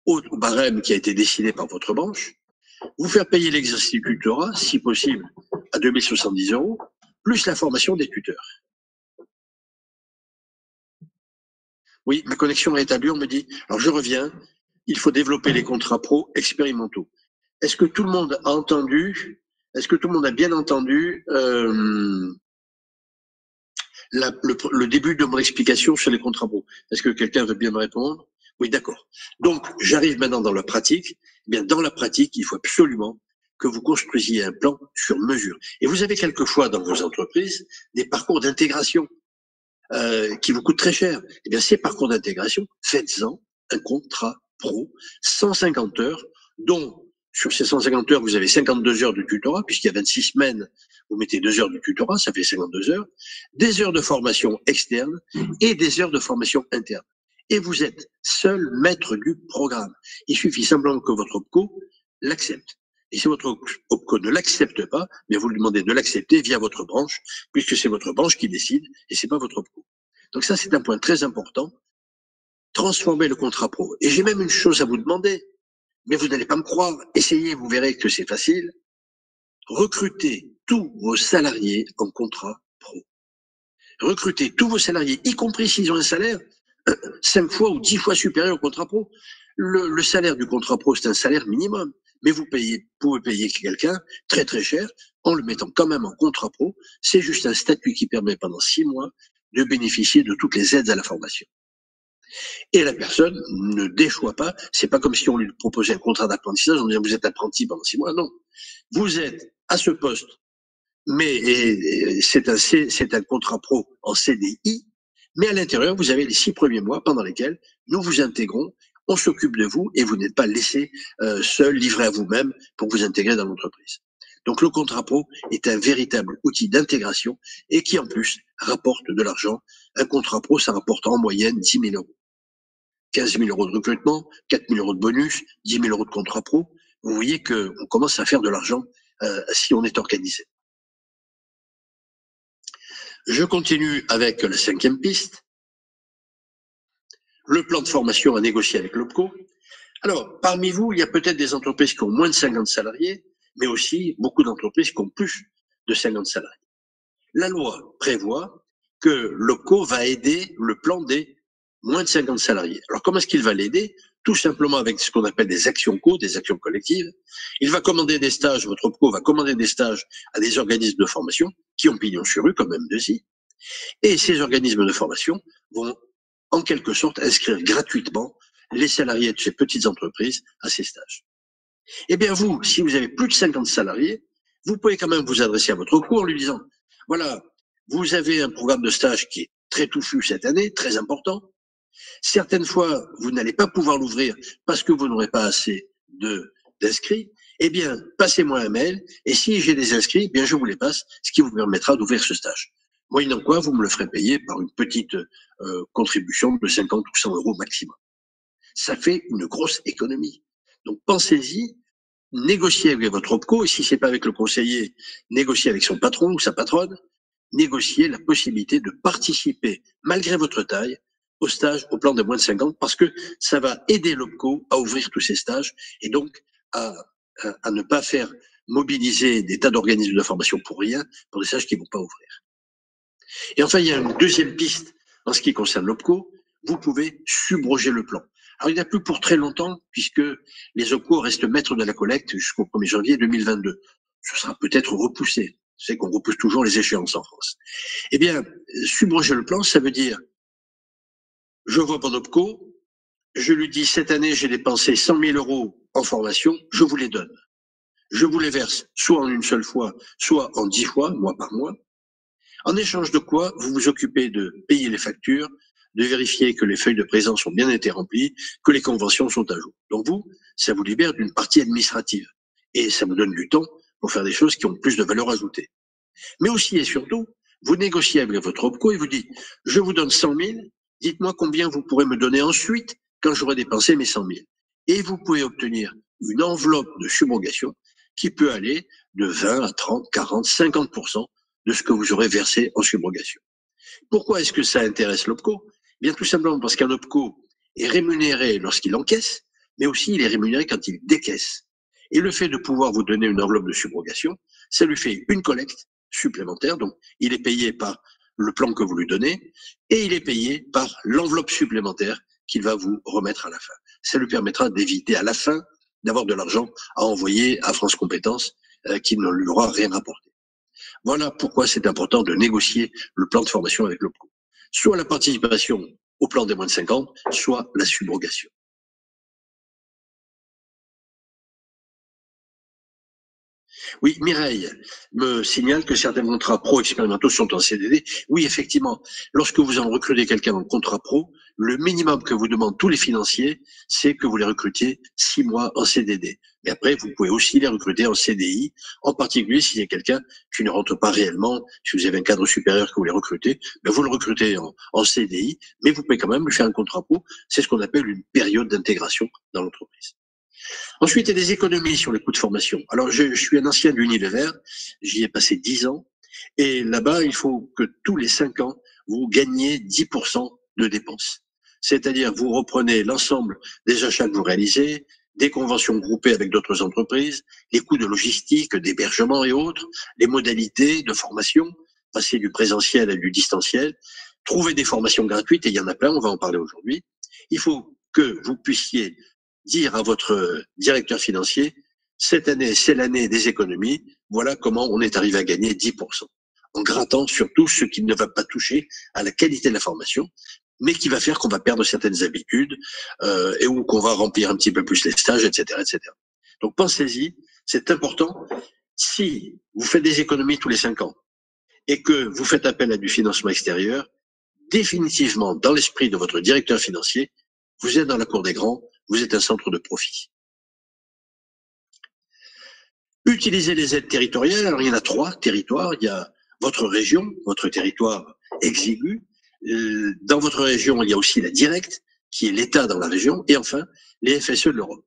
au barème qui a été décidé par votre branche, vous faire payer l'exercice du tutorat, si possible, à 2 070 €, plus la formation des tuteurs. Oui, ma connexion est établie, on me dit, alors je reviens, il faut développer les contrats pro expérimentaux. Est-ce que tout le monde a entendu, est-ce que tout le monde a bien entendu le début de mon explication sur les contrats pro? Est-ce que quelqu'un veut bien me répondre? Oui, d'accord. Donc, j'arrive maintenant dans la pratique. Eh bien, dans la pratique, il faut absolument que vous construisiez un plan sur mesure. Et vous avez quelquefois dans vos entreprises des parcours d'intégration. qui vous coûte très cher. Eh bien, ces parcours d'intégration, faites-en un contrat pro, 150 heures, dont sur ces 150 heures, vous avez 52 heures de tutorat, puisqu'il y a 26 semaines, vous mettez 2 heures de tutorat, ça fait 52 heures, des heures de formation externe et des heures de formation interne. Et vous êtes seul maître du programme. Il suffit simplement que votre OPCO l'accepte. Et si votre OPCO ne l'accepte pas, bien vous lui demandez de l'accepter via votre branche, puisque c'est votre branche qui décide et c'est pas votre OPCO. Donc ça, c'est un point très important. Transformer le contrat pro. Et j'ai même une chose à vous demander, mais vous n'allez pas me croire. Essayez, vous verrez que c'est facile. Recrutez tous vos salariés en contrat pro. Recrutez tous vos salariés, y compris s'ils ont un salaire 5 fois ou 10 fois supérieur au contrat pro. Le salaire du contrat pro, c'est un salaire minimum. Mais vous pouvez payer quelqu'un très très cher en le mettant quand même en contrat pro. C'est juste un statut qui permet pendant 6 mois de bénéficier de toutes les aides à la formation. Et la personne ne déchoit pas. C'est pas comme si on lui proposait un contrat d'apprentissage en disant vous êtes apprenti pendant 6 mois. Non. Vous êtes à ce poste, mais c'est un contrat pro en CDI, mais à l'intérieur, vous avez les 6 premiers mois pendant lesquels nous vous intégrons, on s'occupe de vous et vous n'êtes pas laissé seul, livré à vous-même pour vous intégrer dans l'entreprise. Donc le contrat pro est un véritable outil d'intégration et qui en plus rapporte de l'argent. Un contrat pro, ça rapporte en moyenne 10 000 euros. 15 000 euros de recrutement, 4 000 euros de bonus, 10 000 euros de contrat pro. Vous voyez qu'on commence à faire de l'argent si on est organisé. Je continue avec la 5e piste. Le plan de formation à négocier avec l'OPCO. Alors, parmi vous, il y a peut-être des entreprises qui ont moins de 50 salariés, mais aussi beaucoup d'entreprises qui ont plus de 50 salariés. La loi prévoit que l'OPCO va aider le plan des moins de 50 salariés. Alors, comment est-ce qu'il va l'aider? Tout simplement avec ce qu'on appelle des actions co, des actions collectives. Il va commander des stages, votre OPCO va commander des stages à des organismes de formation qui ont pignon sur rue, comme M2I. Et ces organismes de formation vont en quelque sorte inscrire gratuitement les salariés de ces petites entreprises à ces stages. Eh bien vous, si vous avez plus de 50 salariés, vous pouvez quand même vous adresser à votre cours en lui disant, voilà, vous avez un programme de stage qui est très touffu cette année, très important. Certaines fois, vous n'allez pas pouvoir l'ouvrir parce que vous n'aurez pas assez d'inscrits. Eh bien, passez-moi un mail et si j'ai des inscrits, eh bien je vous les passe, ce qui vous permettra d'ouvrir ce stage. Moyennant quoi, vous me le ferez payer par une petite contribution de 50 ou 100 euros maximum. Ça fait une grosse économie. Donc pensez-y, négociez avec votre OPCO, et si c'est pas avec le conseiller, négociez avec son patron ou sa patronne, négociez la possibilité de participer, malgré votre taille, au stage au plan de moins de 50, parce que ça va aider l'OPCO à ouvrir tous ces stages, et donc à ne pas faire mobiliser des tas d'organismes de formation pour rien, pour des stages qui ne vont pas ouvrir. Et enfin, il y a une deuxième piste en ce qui concerne l'OPCO, vous pouvez subroger le plan. Alors, il n'y en a plus pour très longtemps, puisque les OPCO restent maîtres de la collecte jusqu'au 1er janvier 2022. Ce sera peut-être repoussé. C'est qu'on repousse toujours les échéances en France. Eh bien, subroger le plan, ça veut dire, je vois mon OPCO, je lui dis, cette année, j'ai dépensé 100 000 euros en formation, je vous les donne. Je vous les verse soit en une seule fois, soit en 10 fois, mois par mois. En échange de quoi, vous vous occupez de payer les factures, de vérifier que les feuilles de présence ont bien été remplies, que les conventions sont à jour. Donc vous, ça vous libère d'une partie administrative. Et ça vous donne du temps pour faire des choses qui ont plus de valeur ajoutée. Mais aussi et surtout, vous négociez avec votre OPCO et vous dites, je vous donne 100 000, dites-moi combien vous pourrez me donner ensuite quand j'aurai dépensé mes 100 000. Et vous pouvez obtenir une enveloppe de subrogation qui peut aller de 20 à 30, 40, 50% de ce que vous aurez versé en subrogation. Pourquoi est-ce que ça intéresse l'OPCO? Bien tout simplement parce qu'un OPCO est rémunéré lorsqu'il encaisse, mais aussi il est rémunéré quand il décaisse. Et le fait de pouvoir vous donner une enveloppe de subrogation, ça lui fait une collecte supplémentaire, donc il est payé par le plan que vous lui donnez, et il est payé par l'enveloppe supplémentaire qu'il va vous remettre à la fin. Ça lui permettra d'éviter à la fin d'avoir de l'argent à envoyer à France Compétences qui ne lui aura rien rapporté. Voilà pourquoi c'est important de négocier le plan de formation avec l'OPCO. Soit la participation au plan des moins de 50, soit la subrogation. . Oui, Mireille me signale que certains contrats pro expérimentaux sont en CDD. Oui, effectivement, lorsque vous en recrutez quelqu'un en contrat pro, le minimum que vous demandent tous les financiers, c'est que vous les recrutiez 6 mois en CDD. Mais après, vous pouvez aussi les recruter en CDI, en particulier s'il y a quelqu'un qui ne rentre pas réellement, si vous avez un cadre supérieur que vous voulez recruter, ben vous le recrutez en CDI, mais vous pouvez quand même lui faire un contrat pro. C'est ce qu'on appelle une période d'intégration dans l'entreprise. Ensuite, il y a des économies sur les coûts de formation. Alors, je suis un ancien d'Unilever, j'y ai passé 10 ans, et là-bas, il faut que tous les 5 ans, vous gagniez 10% de dépenses. C'est-à-dire, vous reprenez l'ensemble des achats que vous réalisez, des conventions groupées avec d'autres entreprises, les coûts de logistique, d'hébergement et autres, les modalités de formation, passer du présentiel à du distanciel, trouver des formations gratuites, et il y en a plein, on va en parler aujourd'hui. Il faut que vous puissiez dire à votre directeur financier, cette année, c'est l'année des économies, voilà comment on est arrivé à gagner 10%, en grattant surtout ce qui ne va pas toucher à la qualité de la formation, mais qui va faire qu'on va perdre certaines habitudes et ou qu'on va remplir un petit peu plus les stages, etc., etc. Donc pensez-y, c'est important. Si vous faites des économies tous les 5 ans et que vous faites appel à du financement extérieur, définitivement, dans l'esprit de votre directeur financier, vous êtes dans la cour des grands, vous êtes un centre de profit. Utilisez les aides territoriales. Alors, il y en a 3 territoires. Il y a votre région, votre territoire exigu. Dans votre région, il y a aussi la directe, qui est l'État dans la région. Et enfin, les FSE de l'Europe.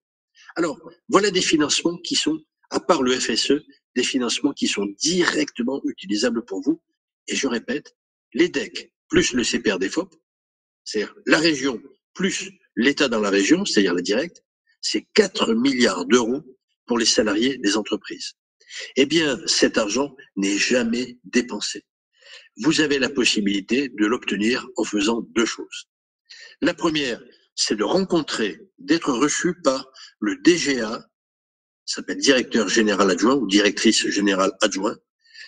Alors, voilà des financements qui sont, à part le FSE, des financements qui sont directement utilisables pour vous. Et je répète, les DEC plus le CPRDFOP, c'est-à-dire la région plus l'État dans la région, c'est-à-dire la directe, c'est 4 milliards d'euros pour les salariés des entreprises. Eh bien, cet argent n'est jamais dépensé. Vous avez la possibilité de l'obtenir en faisant 2 choses. La première, c'est de rencontrer, d'être reçu par le DGA, ça s'appelle directeur général adjoint ou directrice générale adjoint,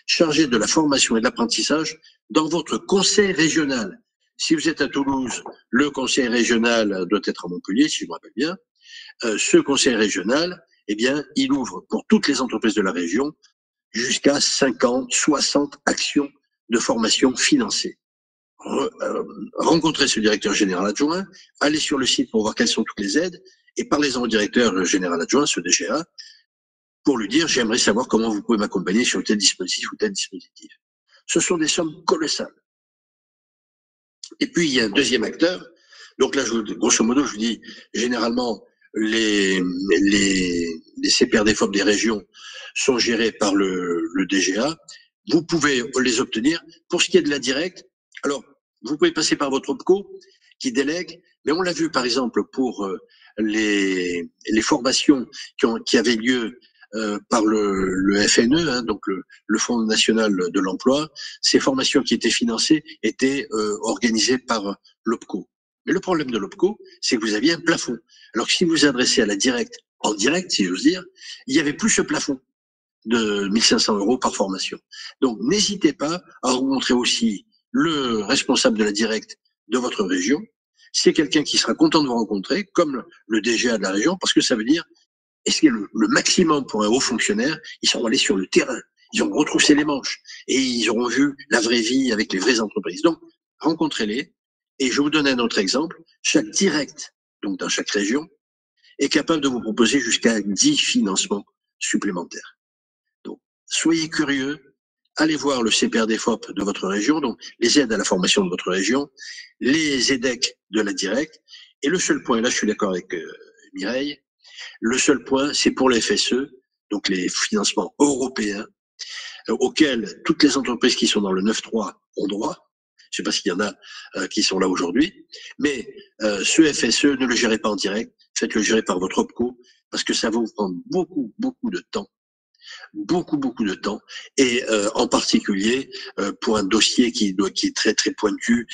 chargé de la formation et de l'apprentissage dans votre conseil régional. Si vous êtes à Toulouse, le conseil régional doit être à Montpellier, si je me rappelle bien. Ce conseil régional, eh bien, il ouvre pour toutes les entreprises de la région jusqu'à 50, 60 actions de formation financées. Rencontrez ce directeur général adjoint, allez sur le site pour voir quelles sont toutes les aides et parlez-en au directeur général adjoint, ce DGA, pour lui dire j'aimerais savoir comment vous pouvez m'accompagner sur tel dispositif ou tel dispositif. Ce sont des sommes colossales. Et puis il y a un deuxième acteur. Donc là, grosso modo, je vous dis généralement les CPRDFOP des régions sont gérés par le DGA. Vous pouvez les obtenir. Pour ce qui est de la directe, alors vous pouvez passer par votre OPCO qui délègue, mais on l'a vu par exemple pour les formations qui avaient lieu par le FNE, hein, donc le Fonds national de l'emploi. Ces formations qui étaient financées étaient organisées par l'OPCO. Mais le problème de l'OPCO, c'est que vous aviez un plafond. Alors que si vous vous adressez à la directe, en direct, si j'ose dire, il n'y avait plus ce plafond de 1500 € par formation. Donc, n'hésitez pas à rencontrer aussi le responsable de la directe de votre région. C'est quelqu'un qui sera content de vous rencontrer, comme le DGA de la région, parce que ça veut dire, est-ce que le maximum pour un haut fonctionnaire, ils sont allés sur le terrain, ils ont retroussé les manches, et ils auront vu la vraie vie avec les vraies entreprises. Donc, rencontrez-les, et je vous donne un autre exemple. Chaque direct, donc dans chaque région, est capable de vous proposer jusqu'à 10 financements supplémentaires. Donc, soyez curieux, allez voir le CPRDFOP de votre région, donc les aides à la formation de votre région, les EDEC de la directe, et le seul point, là je suis d'accord avec Mireille, le seul point, c'est pour les FSE, donc les financements européens, auxquels toutes les entreprises qui sont dans le 9.3 ont droit. Je ne sais pas s'il y en a qui sont là aujourd'hui, mais ce FSE, ne le gérez pas en direct, faites-le gérer par votre OPCO, parce que ça va vous prendre beaucoup, beaucoup de temps. Beaucoup de temps, et en particulier pour un dossier qui est très très pointu.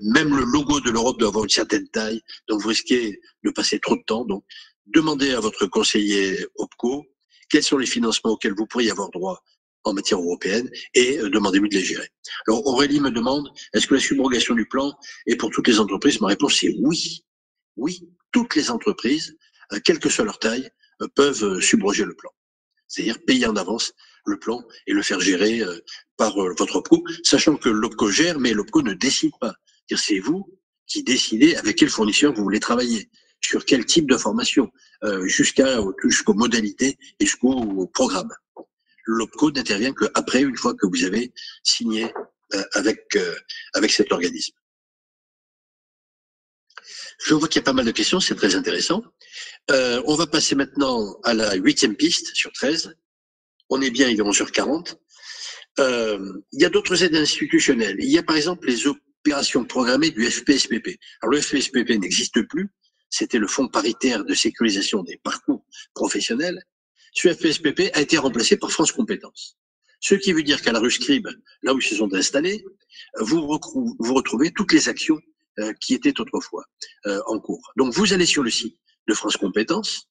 Même le logo de l'Europe doit avoir une certaine taille, donc vous risquez de passer trop de temps. Donc demandez à votre conseiller OPCO quels sont les financements auxquels vous pourriez avoir droit en matière européenne et demandez-lui de les gérer. Alors Aurélie me demande, est-ce que la subrogation du plan est pour toutes les entreprises? Ma réponse est oui. Oui, toutes les entreprises, quelle que soit leur taille, peuvent subroger le plan. c'est-à-dire payer en avance le plan et le faire gérer par votre OPCO, sachant que l'OPCO gère, mais l'OPCO ne décide pas. C'est vous qui décidez avec quel fournisseur vous voulez travailler, sur quel type de formation, jusqu'aux modalités et jusqu'au programme. L'OPCO n'intervient qu'après, une fois que vous avez signé avec cet organisme. Je vois qu'il y a pas mal de questions, c'est très intéressant. On va passer maintenant à la 8e piste sur 13. On est bien, il est 11h40. Il y a d'autres aides institutionnelles. Il y a par exemple les opérations programmées du FPSPP. Alors le FPSPP n'existe plus. C'était le Fonds paritaire de sécurisation des parcours professionnels. Ce FPSPP a été remplacé par France Compétences. Ce qui veut dire qu'à la rue Scribe, là où ils se sont installés, vous retrouvez toutes les actions qui étaient autrefois en cours. Donc vous allez sur le site de France Compétences,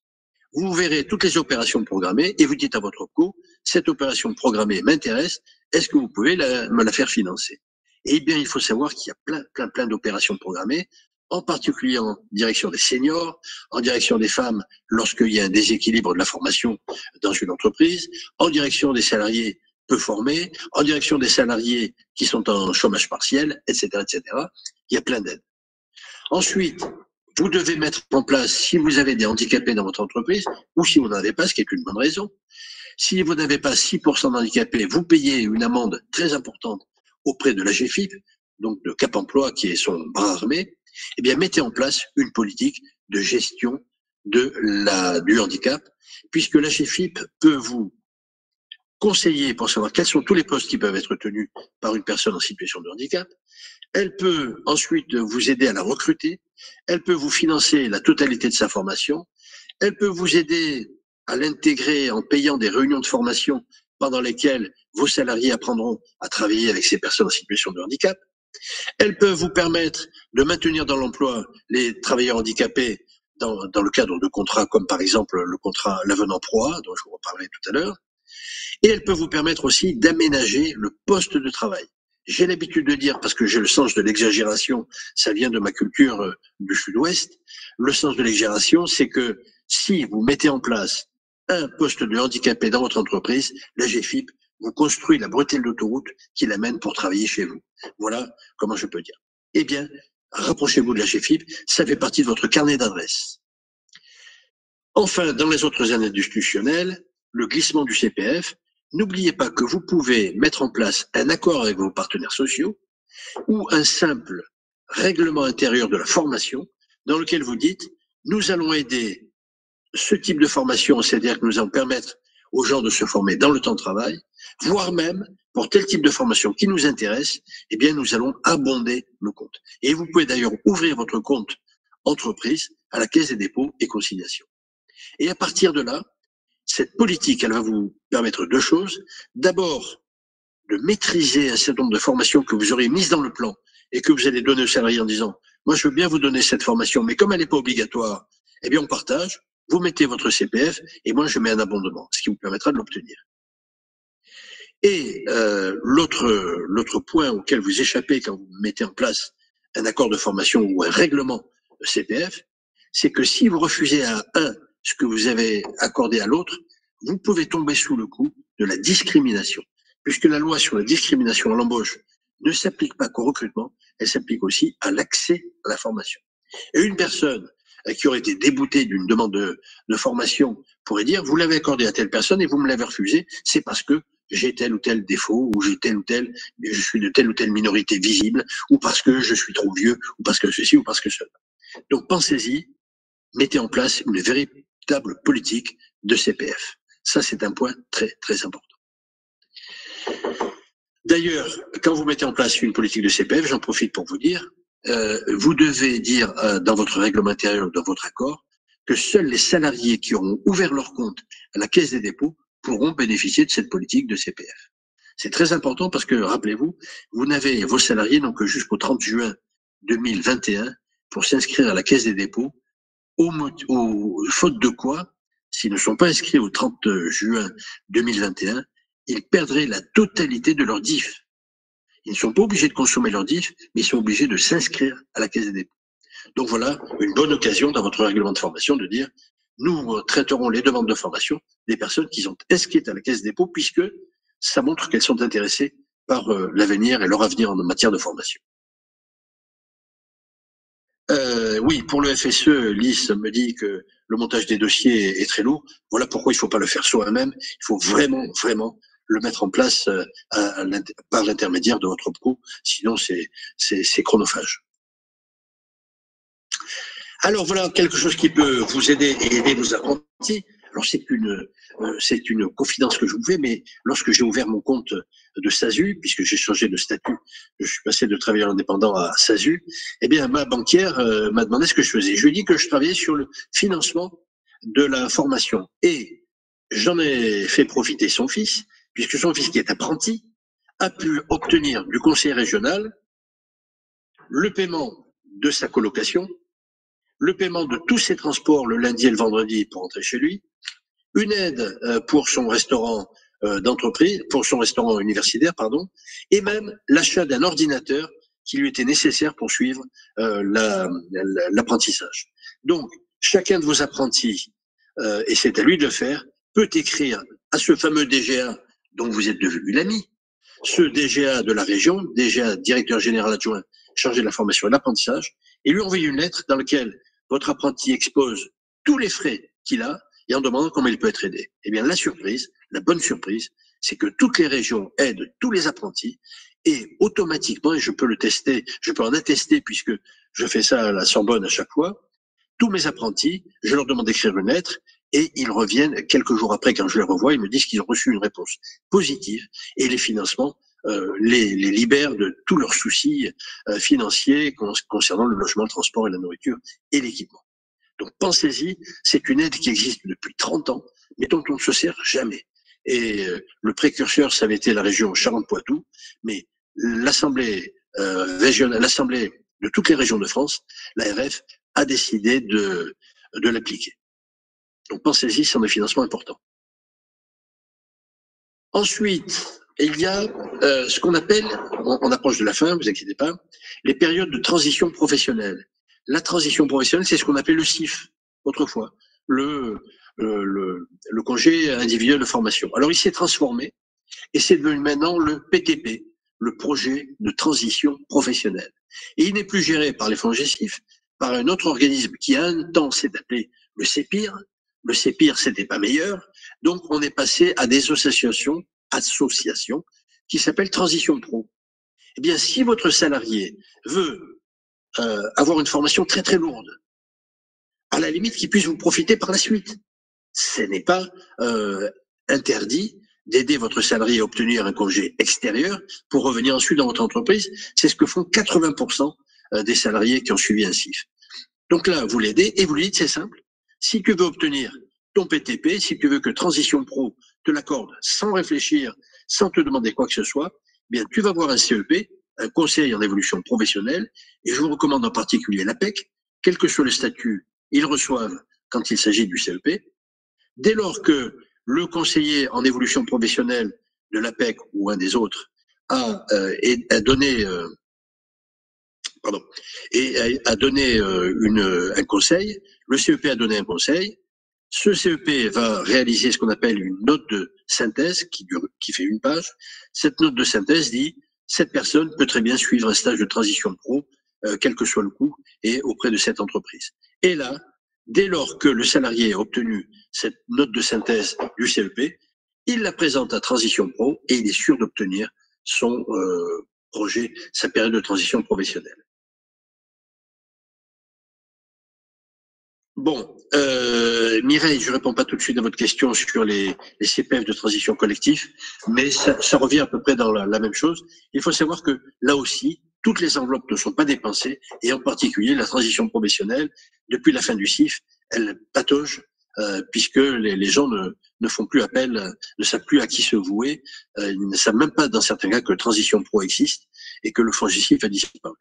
vous verrez toutes les opérations programmées et vous dites à votre OPCO, cette opération programmée m'intéresse, est-ce que vous pouvez me la faire financer? Eh bien, il faut savoir qu'il y a plein d'opérations programmées, en particulier en direction des seniors, en direction des femmes lorsqu'il y a un déséquilibre de la formation dans une entreprise, en direction des salariés peu formés, en direction des salariés qui sont en chômage partiel, etc., etc. Il y a plein d'aides. Ensuite, vous devez mettre en place, si vous avez des handicapés dans votre entreprise, ou si vous n'en avez pas, ce qui est une bonne raison. Si vous n'avez pas 6% d'handicapés, vous payez une amende très importante auprès de l'AGEFIP, donc de Cap Emploi, qui est son bras armé. Eh bien, mettez en place une politique de gestion du handicap, puisque l'AGEFIP peut vous conseiller pour savoir quels sont tous les postes qui peuvent être tenus par une personne en situation de handicap. Elle peut ensuite vous aider à la recruter. Elle peut vous financer la totalité de sa formation. Elle peut vous aider à l'intégrer en payant des réunions de formation pendant lesquelles vos salariés apprendront à travailler avec ces personnes en situation de handicap. Elle peut vous permettre de maintenir dans l'emploi les travailleurs handicapés dans le cadre de contrats comme par exemple le contrat l'avenant Proa, dont je vous reparlerai tout à l'heure. Et elle peut vous permettre aussi d'aménager le poste de travail. J'ai l'habitude de dire, parce que j'ai le sens de l'exagération, ça vient de ma culture du Sud-Ouest, le sens de l'exagération, c'est que si vous mettez en place un poste de handicapé dans votre entreprise, l'AGEFIP vous construit la bretelle d'autoroute qui l'amène pour travailler chez vous. Voilà comment je peux dire. Eh bien, rapprochez-vous de l'AGEFIP, ça fait partie de votre carnet d'adresses. Enfin, dans les autres aides institutionnelles, le glissement du CPF, n'oubliez pas que vous pouvez mettre en place un accord avec vos partenaires sociaux ou un simple règlement intérieur de la formation dans lequel vous dites « nous allons aider ce type de formation, c'est-à-dire que nous allons permettre aux gens de se former dans le temps de travail, voire même pour tel type de formation qui nous intéresse, eh bien nous allons abonder nos comptes. » Et vous pouvez d'ailleurs ouvrir votre compte entreprise à la Caisse des dépôts et consignations. Et à partir de là, cette politique, elle va vous permettre deux choses. D'abord, de maîtriser un certain nombre de formations que vous aurez mises dans le plan et que vous allez donner aux salariés en disant « moi, je veux bien vous donner cette formation, mais comme elle n'est pas obligatoire, eh bien, on partage, vous mettez votre CPF et moi, je mets un abondement, ce qui vous permettra de l'obtenir. » Et l'autre point auquel vous échappez quand vous mettez en place un accord de formation ou un règlement de CPF, c'est que si vous refusez à un ce que vous avez accordé à l'autre, vous pouvez tomber sous le coup de la discrimination, puisque la loi sur la discrimination à l'embauche ne s'applique pas qu'au recrutement, elle s'applique aussi à l'accès à la formation. Et une personne qui aurait été déboutée d'une demande de formation pourrait dire, vous l'avez accordé à telle personne et vous me l'avez refusé, c'est parce que j'ai tel ou tel défaut, ou j'ai tel ou tel, je suis de telle ou telle minorité visible, ou parce que je suis trop vieux, ou parce que ceci, ou parce que cela. Donc pensez-y, mettez en place une véritable politique de CPF. Ça, c'est un point très, très important. D'ailleurs, quand vous mettez en place une politique de CPF, j'en profite pour vous dire, vous devez dire dans votre règlement intérieur, dans votre accord, que seuls les salariés qui auront ouvert leur compte à la Caisse des dépôts pourront bénéficier de cette politique de CPF. C'est très important parce que, rappelez-vous, vous n'avez vos salariés donc jusqu'au 30 juin 2021 pour s'inscrire à la Caisse des dépôts, faute de quoi, s'ils ne sont pas inscrits au 30 juin 2021, ils perdraient la totalité de leur DIF. Ils ne sont pas obligés de consommer leur DIF, mais ils sont obligés de s'inscrire à la Caisse des dépôts. Donc voilà, une bonne occasion dans votre règlement de formation de dire, nous traiterons les demandes de formation des personnes qui sont inscrites à la Caisse des dépôts, puisque ça montre qu'elles sont intéressées par l'avenir et leur avenir en matière de formation. Oui, pour le FSE, Lys me dit que le montage des dossiers est très lourd. Voilà pourquoi il ne faut pas le faire soi-même. Il faut vraiment, vraiment le mettre en place par l'intermédiaire de votre pro. Sinon, c'est chronophage. Alors voilà quelque chose qui peut vous aider et aider vos apprentis. Alors c'est une confidence que je vous fais, mais lorsque j'ai ouvert mon compte de SASU, puisque j'ai changé de statut, je suis passé de travailleur indépendant à SASU, eh bien ma banquière m'a demandé ce que je faisais. Je lui ai dit que je travaillais sur le financement de la formation. Et j'en ai fait profiter son fils, puisque son fils qui est apprenti a pu obtenir du conseil régional le paiement de sa colocation, le paiement de tous ses transports le lundi et le vendredi pour rentrer chez lui, une aide pour son restaurant d'entreprise, pour son restaurant universitaire, pardon, et même l'achat d'un ordinateur qui lui était nécessaire pour suivre l'apprentissage. Donc, chacun de vos apprentis, et c'est à lui de le faire, peut écrire à ce fameux DGA dont vous êtes devenu l'ami, ce DGA de la région, DGA directeur général adjoint chargé de la formation et de l'apprentissage, et lui envoyer une lettre dans laquelle votre apprenti expose tous les frais qu'il a et en demandant comment il peut être aidé. Eh bien, la surprise, la bonne surprise, c'est que toutes les régions aident tous les apprentis et automatiquement, et je peux le tester, je peux en attester puisque je fais ça à la Sorbonne à chaque fois, tous mes apprentis, je leur demande d'écrire une lettre et ils reviennent quelques jours après quand je les revois, ils me disent qu'ils ont reçu une réponse positive et les financements les libèrent de tous leurs soucis financiers concernant le logement, le transport et la nourriture et l'équipement. Donc pensez-y, c'est une aide qui existe depuis 30 ans, mais dont on ne se sert jamais. Et le précurseur, ça avait été la région Charente-Poitou, mais l'Assemblée régionale, l'Assemblée de toutes les régions de France, l'ARF, a décidé de l'appliquer. Donc pensez-y, c'est un financement important. Ensuite, il y a ce qu'on appelle, on approche de la fin, vous inquiétez pas, les périodes de transition professionnelle. La transition professionnelle, c'est ce qu'on appelait le CIF autrefois, le congé individuel de formation. Alors il s'est transformé et c'est devenu maintenant le PTP, le projet de transition professionnelle. Et il n'est plus géré par les FONGECIF, par un autre organisme qui a un temps s'est appelé le CEPIR. Le CEPIR, c'était pas meilleur. Donc on est passé à des associations qui s'appellent Transition Pro. Eh bien, si votre salarié veut avoir une formation très très lourde, à la limite qu'il puisse vous profiter par la suite, ce n'est pas interdit d'aider votre salarié à obtenir un congé extérieur pour revenir ensuite dans votre entreprise. C'est ce que font 80% des salariés qui ont suivi un CIF. Donc là, vous l'aidez et vous lui dites, c'est simple, si tu veux obtenir ton PTP, si tu veux que Transition Pro te l'accorde sans réfléchir, sans te demander quoi que ce soit, eh bien tu vas voir un CEP, un conseil en évolution professionnelle, et je vous recommande en particulier l'APEC, quel que soit le statut, ils reçoivent quand il s'agit du CEP. Dès lors que le conseiller en évolution professionnelle de l'APEC ou un des autres a donné un conseil, le CEP a donné un conseil, ce CEP va réaliser ce qu'on appelle une note de synthèse qui fait une page. Cette note de synthèse dit cette personne peut très bien suivre un stage de transition pro, quel que soit le coût, et auprès de cette entreprise. Et là, dès lors que le salarié a obtenu cette note de synthèse du CEP, il la présente à Transition Pro et il est sûr d'obtenir son projet, sa période de transition professionnelle. Bon, Mireille, je ne réponds pas tout de suite à votre question sur les CPF de transition collective, mais ça revient à peu près dans la même chose. Il faut savoir que là aussi, toutes les enveloppes ne sont pas dépensées, et en particulier la transition professionnelle, depuis la fin du CIF, elle patauge, puisque les gens ne font plus appel, ne savent plus à qui se vouer, ils ne savent même pas dans certains cas que Transition Pro existe et que le FONGECIF a disparu.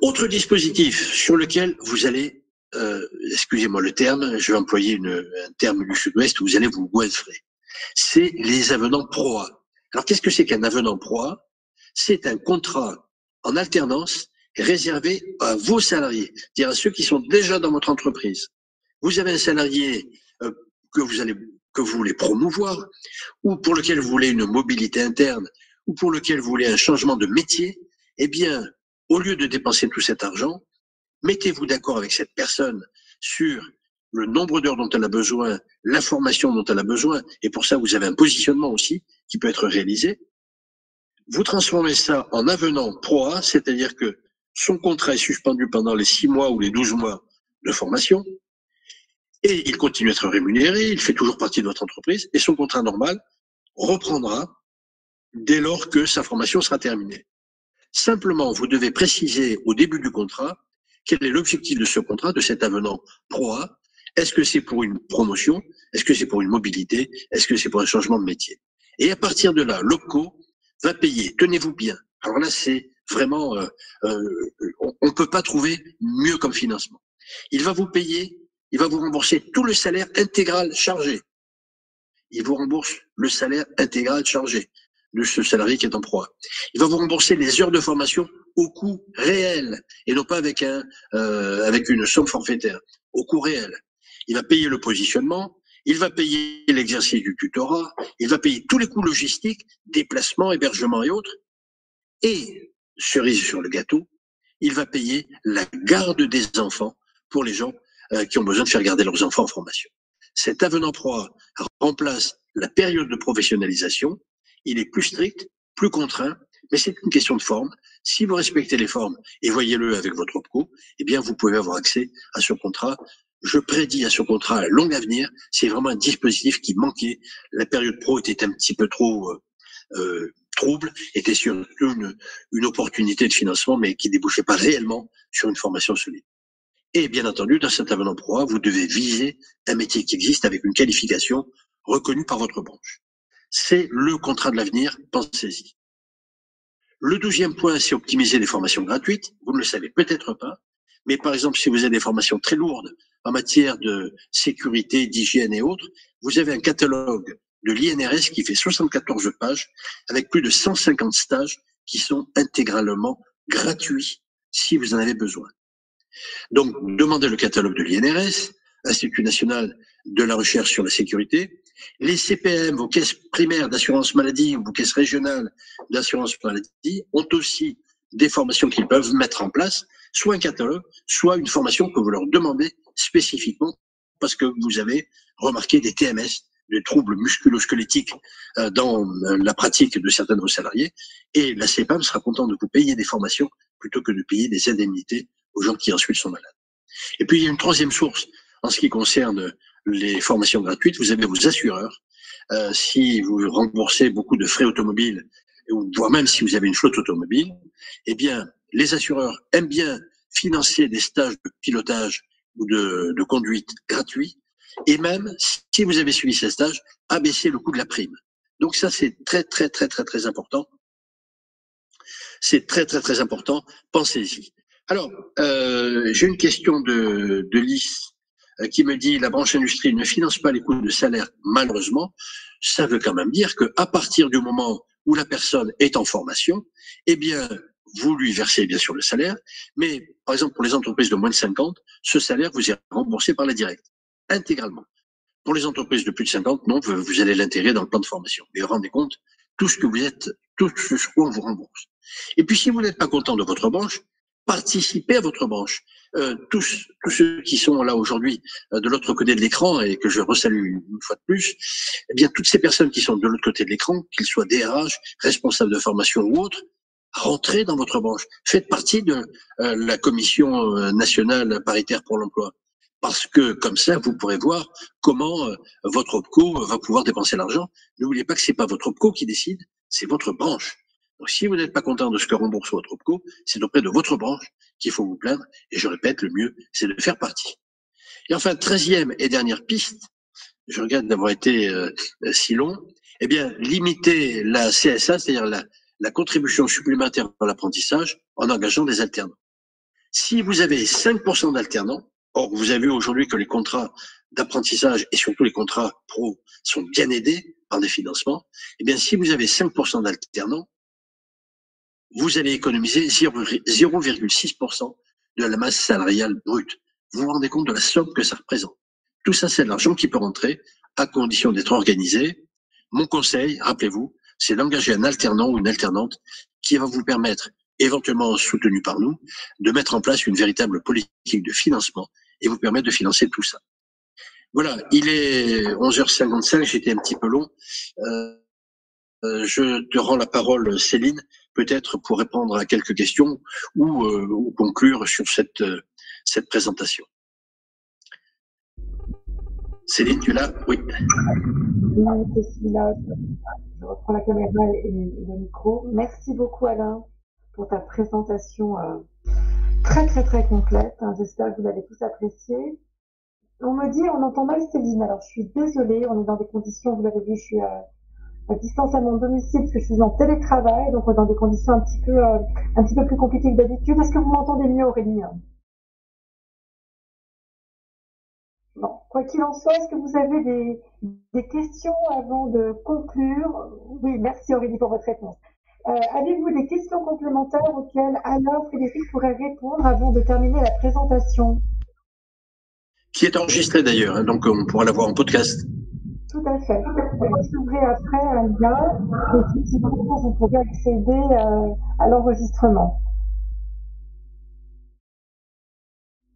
Autre dispositif sur lequel vous allez, excusez-moi le terme, je vais employer un terme du Sud-Ouest, vous allez vous goinfrer. C'est les avenants PROA. Alors qu'est-ce que c'est qu'un avenant PROA? C'est un contrat en alternance est réservé à vos salariés, c'est-à-dire à ceux qui sont déjà dans votre entreprise. Vous avez un salarié que vous voulez promouvoir, ou pour lequel vous voulez une mobilité interne, ou pour lequel vous voulez un changement de métier, eh bien, au lieu de dépenser tout cet argent, mettez-vous d'accord avec cette personne sur le nombre d'heures dont elle a besoin, la formation dont elle a besoin, et pour ça, vous avez un positionnement aussi qui peut être réalisé. Vous transformez ça en avenant PROA, c'est-à-dire que son contrat est suspendu pendant les 6 mois ou les 12 mois de formation, et il continue à être rémunéré, il fait toujours partie de votre entreprise, et son contrat normal reprendra dès lors que sa formation sera terminée. Simplement, vous devez préciser au début du contrat quel est l'objectif de ce contrat, de cet avenant PROA. Est-ce que c'est pour une promotion? Est-ce que c'est pour une mobilité? Est-ce que c'est pour un changement de métier? Et à partir de là, l'OPCO va payer, tenez-vous bien. Alors là, c'est vraiment, on ne peut pas trouver mieux comme financement. Il va vous payer, il va vous rembourser tout le salaire intégral chargé. Il vous rembourse le salaire intégral chargé de ce salarié qui est en proie. Il va vous rembourser les heures de formation au coût réel et non pas avec une somme forfaitaire, au coût réel. Il va payer le positionnement, il va payer l'exercice du tutorat, il va payer tous les coûts logistiques, déplacement, hébergement et autres. Et, cerise sur le gâteau, il va payer la garde des enfants pour les gens qui ont besoin de faire garder leurs enfants en formation. Cet avenant PROA remplace la période de professionnalisation. Il est plus strict, plus contraint, mais c'est une question de forme. Si vous respectez les formes et voyez-le avec votre OPCO, eh bien, vous pouvez avoir accès à ce contrat. Je prédis à ce contrat à long avenir. C'est vraiment un dispositif qui manquait. La période pro était un petit peu trop trouble, était surtout une opportunité de financement, mais qui débouchait pas réellement sur une formation solide. Et bien entendu, dans cet avenant PROA, vous devez viser un métier qui existe avec une qualification reconnue par votre branche. C'est le contrat de l'avenir, pensez-y. Le 12e point, c'est optimiser les formations gratuites. Vous ne le savez peut-être pas, mais par exemple, si vous avez des formations très lourdes en matière de sécurité, d'hygiène et autres, vous avez un catalogue de l'INRS qui fait 74 pages avec plus de 150 stages qui sont intégralement gratuits si vous en avez besoin. Donc, demandez le catalogue de l'INRS, Institut national de la recherche sur la sécurité. Les CPM, vos caisses primaires d'assurance maladie ou vos caisses régionales d'assurance maladie ont aussi des formations qu'ils peuvent mettre en place, soit un catalogue, soit une formation que vous leur demandez spécifiquement parce que vous avez remarqué des TMS, des troubles musculo-squelettiques dans la pratique de certains de vos salariés. Et la CPAM sera contente de vous payer des formations plutôt que de payer des indemnités aux gens qui ensuite sont malades. Et puis, il y a une troisième source en ce qui concerne les formations gratuites. Vous avez vos assureurs. Si vous remboursez beaucoup de frais automobiles, ou voire même si vous avez une flotte automobile, eh bien, les assureurs aiment bien financer des stages de pilotage ou de conduite gratuits, et même, si vous avez suivi ces stages, abaisser le coût de la prime. Donc ça, c'est très, très, très, très, très important. C'est très, très, très important. Pensez-y. Alors, j'ai une question de Lys qui me dit la branche industrie ne finance pas les coûts de salaire, malheureusement. Ça veut quand même dire qu'à partir du moment où la personne est en formation, eh bien, vous lui versez bien sûr le salaire, mais par exemple pour les entreprises de moins de 50, ce salaire vous est remboursé par la directe, intégralement. Pour les entreprises de plus de 50, non, vous allez l'intégrer dans le plan de formation. Mais vous vous rendez compte, tout ce que vous êtes, tout ce sur quoi on vous rembourse. Et puis si vous n'êtes pas content de votre branche, participez à votre branche. Tous ceux qui sont là aujourd'hui de l'autre côté de l'écran et que je resalue une fois de plus, eh bien toutes ces personnes qui sont de l'autre côté de l'écran, qu'ils soient DRH, responsables de formation ou autres, rentrez dans votre branche. Faites partie de la commission nationale paritaire pour l'emploi. Parce que comme ça, vous pourrez voir comment votre OPCO va pouvoir dépenser l'argent. N'oubliez pas que c'est pas votre OPCO qui décide, c'est votre branche. Donc, si vous n'êtes pas content de ce que rembourse votre OPCO, c'est auprès de votre branche qu'il faut vous plaindre. Et je répète, le mieux, c'est de faire partie. Et enfin, 13e et dernière piste, je regrette d'avoir été si long, eh bien, limiter la CSA, c'est-à-dire la contribution supplémentaire dans l'apprentissage, en engageant des alternants. Si vous avez 5% d'alternants, or vous avez vu aujourd'hui que les contrats d'apprentissage et surtout les contrats pro sont bien aidés par des financements, eh bien, si vous avez 5% d'alternants, vous allez économiser 0,6% de la masse salariale brute. Vous vous rendez compte de la somme que ça représente. Tout ça, c'est de l'argent qui peut rentrer à condition d'être organisé. Mon conseil, rappelez-vous, c'est d'engager un alternant ou une alternante qui va vous permettre, éventuellement soutenu par nous, de mettre en place une véritable politique de financement et vous permettre de financer tout ça. Voilà, il est 11h55, j'étais un petit peu long. Je te rends la parole, Céline, peut-être pour répondre à quelques questions ou conclure sur cette présentation. Céline, tu es là? Oui. Je suis là. Je reprends la caméra et le micro. Merci beaucoup, Alain, pour ta présentation très, très, très complète. J'espère que vous l'avez tous apprécié. On me dit, on entend mal Céline. Alors, je suis désolée. On est dans des conditions, vous l'avez vu, je suis à distance à mon domicile parce que je suis en télétravail. Donc, on est dans des conditions un petit peu plus compliquées que d'habitude. Est-ce que vous m'entendez mieux, Aurélie? Bon, quoi qu'il en soit, est-ce que vous avez des questions avant de conclure? Oui, merci Aurélie pour votre réponse. Avez-vous des questions complémentaires auxquelles Alain, Frédéric pourraient répondre avant de terminer la présentation? Qui est enregistré d'ailleurs, hein, donc on pourra la voir en podcast. Tout à fait. Vous ouvrez après un lien et effectivement, vous pourrez accéder à l'enregistrement.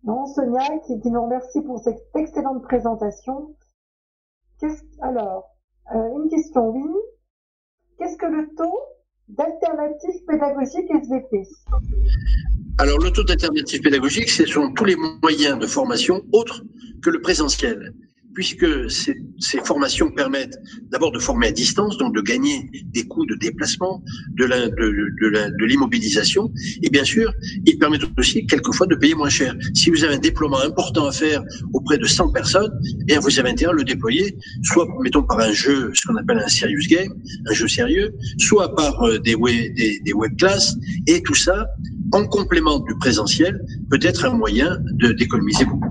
Non, Sonia, qui nous remercie pour cette excellente présentation. Alors, une question, oui. Qu'est-ce que le taux d'alternative pédagogique SVP? Alors, le taux d'alternative pédagogique, ce sont tous les moyens de formation autres que le présentiel, puisque ces formations permettent d'abord de former à distance, donc de gagner des coûts de déplacement, de l'immobilisation, et bien sûr, ils permettent aussi quelquefois de payer moins cher. Si vous avez un déploiement important à faire auprès de 100 personnes, et vous avez intérêt à le déployer, soit, mettons, par un jeu, ce qu'on appelle un serious game, un jeu sérieux, soit par des web classes, et tout ça, en complément du présentiel, peut être un moyen d'économiser beaucoup.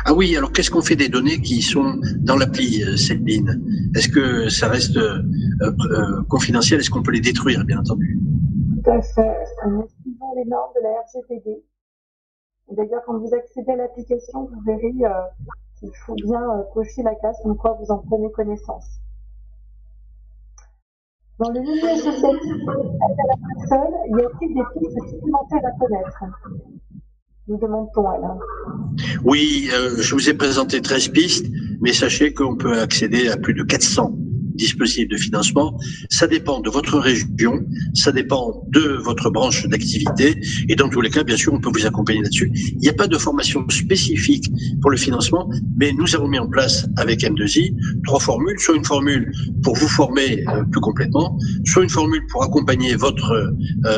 Ah oui, alors qu'est-ce qu'on fait des données qui sont dans l'appli, Céline? Est-ce que ça reste confidentiel? Est-ce qu'on peut les détruire, bien entendu? Tout à fait. Nous suivons les normes de la RGPD. D'ailleurs, quand vous accédez à l'application, vous verrez qu'il faut bien cocher la case comme quoi vous en prenez connaissance. Dans le milieu associatif, à la personne, y a-t-il des pistes supplémentaires à connaître? Nous demande-t-on, Alain. Oui, je vous ai présenté 13 pistes, mais sachez qu'on peut accéder à plus de 400 dispositifs de financement. Ça dépend de votre région, ça dépend de votre branche d'activité, et dans tous les cas, bien sûr, on peut vous accompagner là-dessus. Il n'y a pas de formation spécifique pour le financement, mais nous avons mis en place avec M2I 3 formules, soit une formule pour vous former plus complètement, soit une formule pour accompagner votre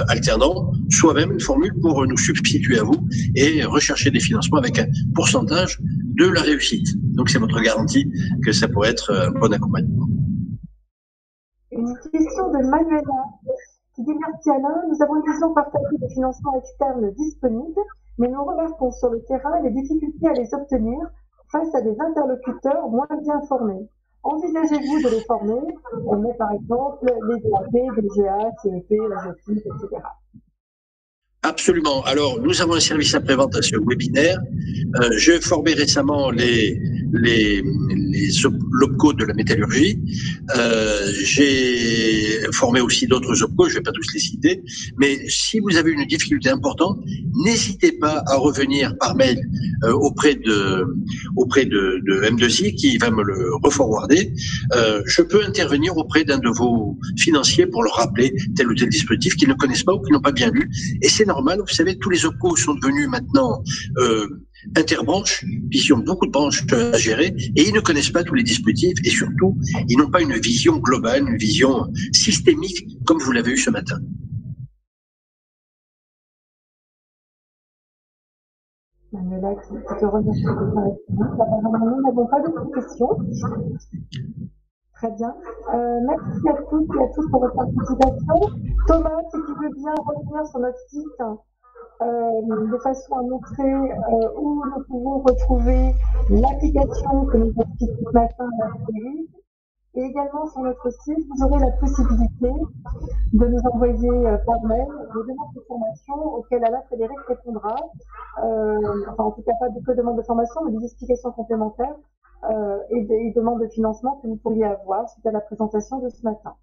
alternant, soit même une formule pour nous substituer à vous et rechercher des financements avec un pourcentage de la réussite. Donc c'est votre garantie que ça pourrait être un bon accompagnement. Une question de Manuela qui dit merci Alain, nous avons une vision partagée des financements externes disponibles, mais nous remarquons sur le terrain les difficultés à les obtenir face à des interlocuteurs moins bien formés. Envisagez-vous de les former? On met par exemple les DAP, DGA, CEP, la GEPIP, etc. Absolument. Alors, nous avons un service après-vente à ce webinaire. J'ai formé récemment les OPCO de la métallurgie. J'ai formé aussi d'autres OPCO, je ne vais pas tous les citer. Mais si vous avez une difficulté importante, n'hésitez pas à revenir par mail auprès de M2I qui va me le reforwarder. Je peux intervenir auprès d'un de vos financiers pour leur rappeler tel ou tel dispositif qu'ils ne connaissent pas ou qu'ils n'ont pas bien lu. Et c'est normal, vous savez, tous les OPCO sont devenus maintenant interbranches, ils ont beaucoup de branches à gérer et ils ne connaissent pas tous les dispositifs et surtout, ils n'ont pas une vision globale, une vision systémique comme vous l'avez eu ce matin. Manuela, je te remercie de ta réponse. Apparemment, nous n'avons pas d'autres questions. Très bien. Merci à toutes et à tous pour votre participation. Thomas, si tu veux bien revenir sur notre site de façon à montrer où nous pouvons retrouver l'application que nous avons expliquée ce matin à la série Et également sur notre site, vous aurez la possibilité de nous envoyer par mail des demandes de formation auxquelles Alain Frédéric répondra. Enfin, en tout cas, pas que demandes de formation, mais des explications complémentaires et des demandes de financement que vous pourriez avoir suite à la présentation de ce matin.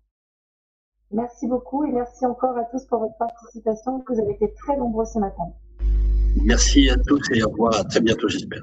Merci beaucoup et merci encore à tous pour votre participation. Vous avez été très nombreux ce matin. Merci à tous et au revoir. À très bientôt, j'espère.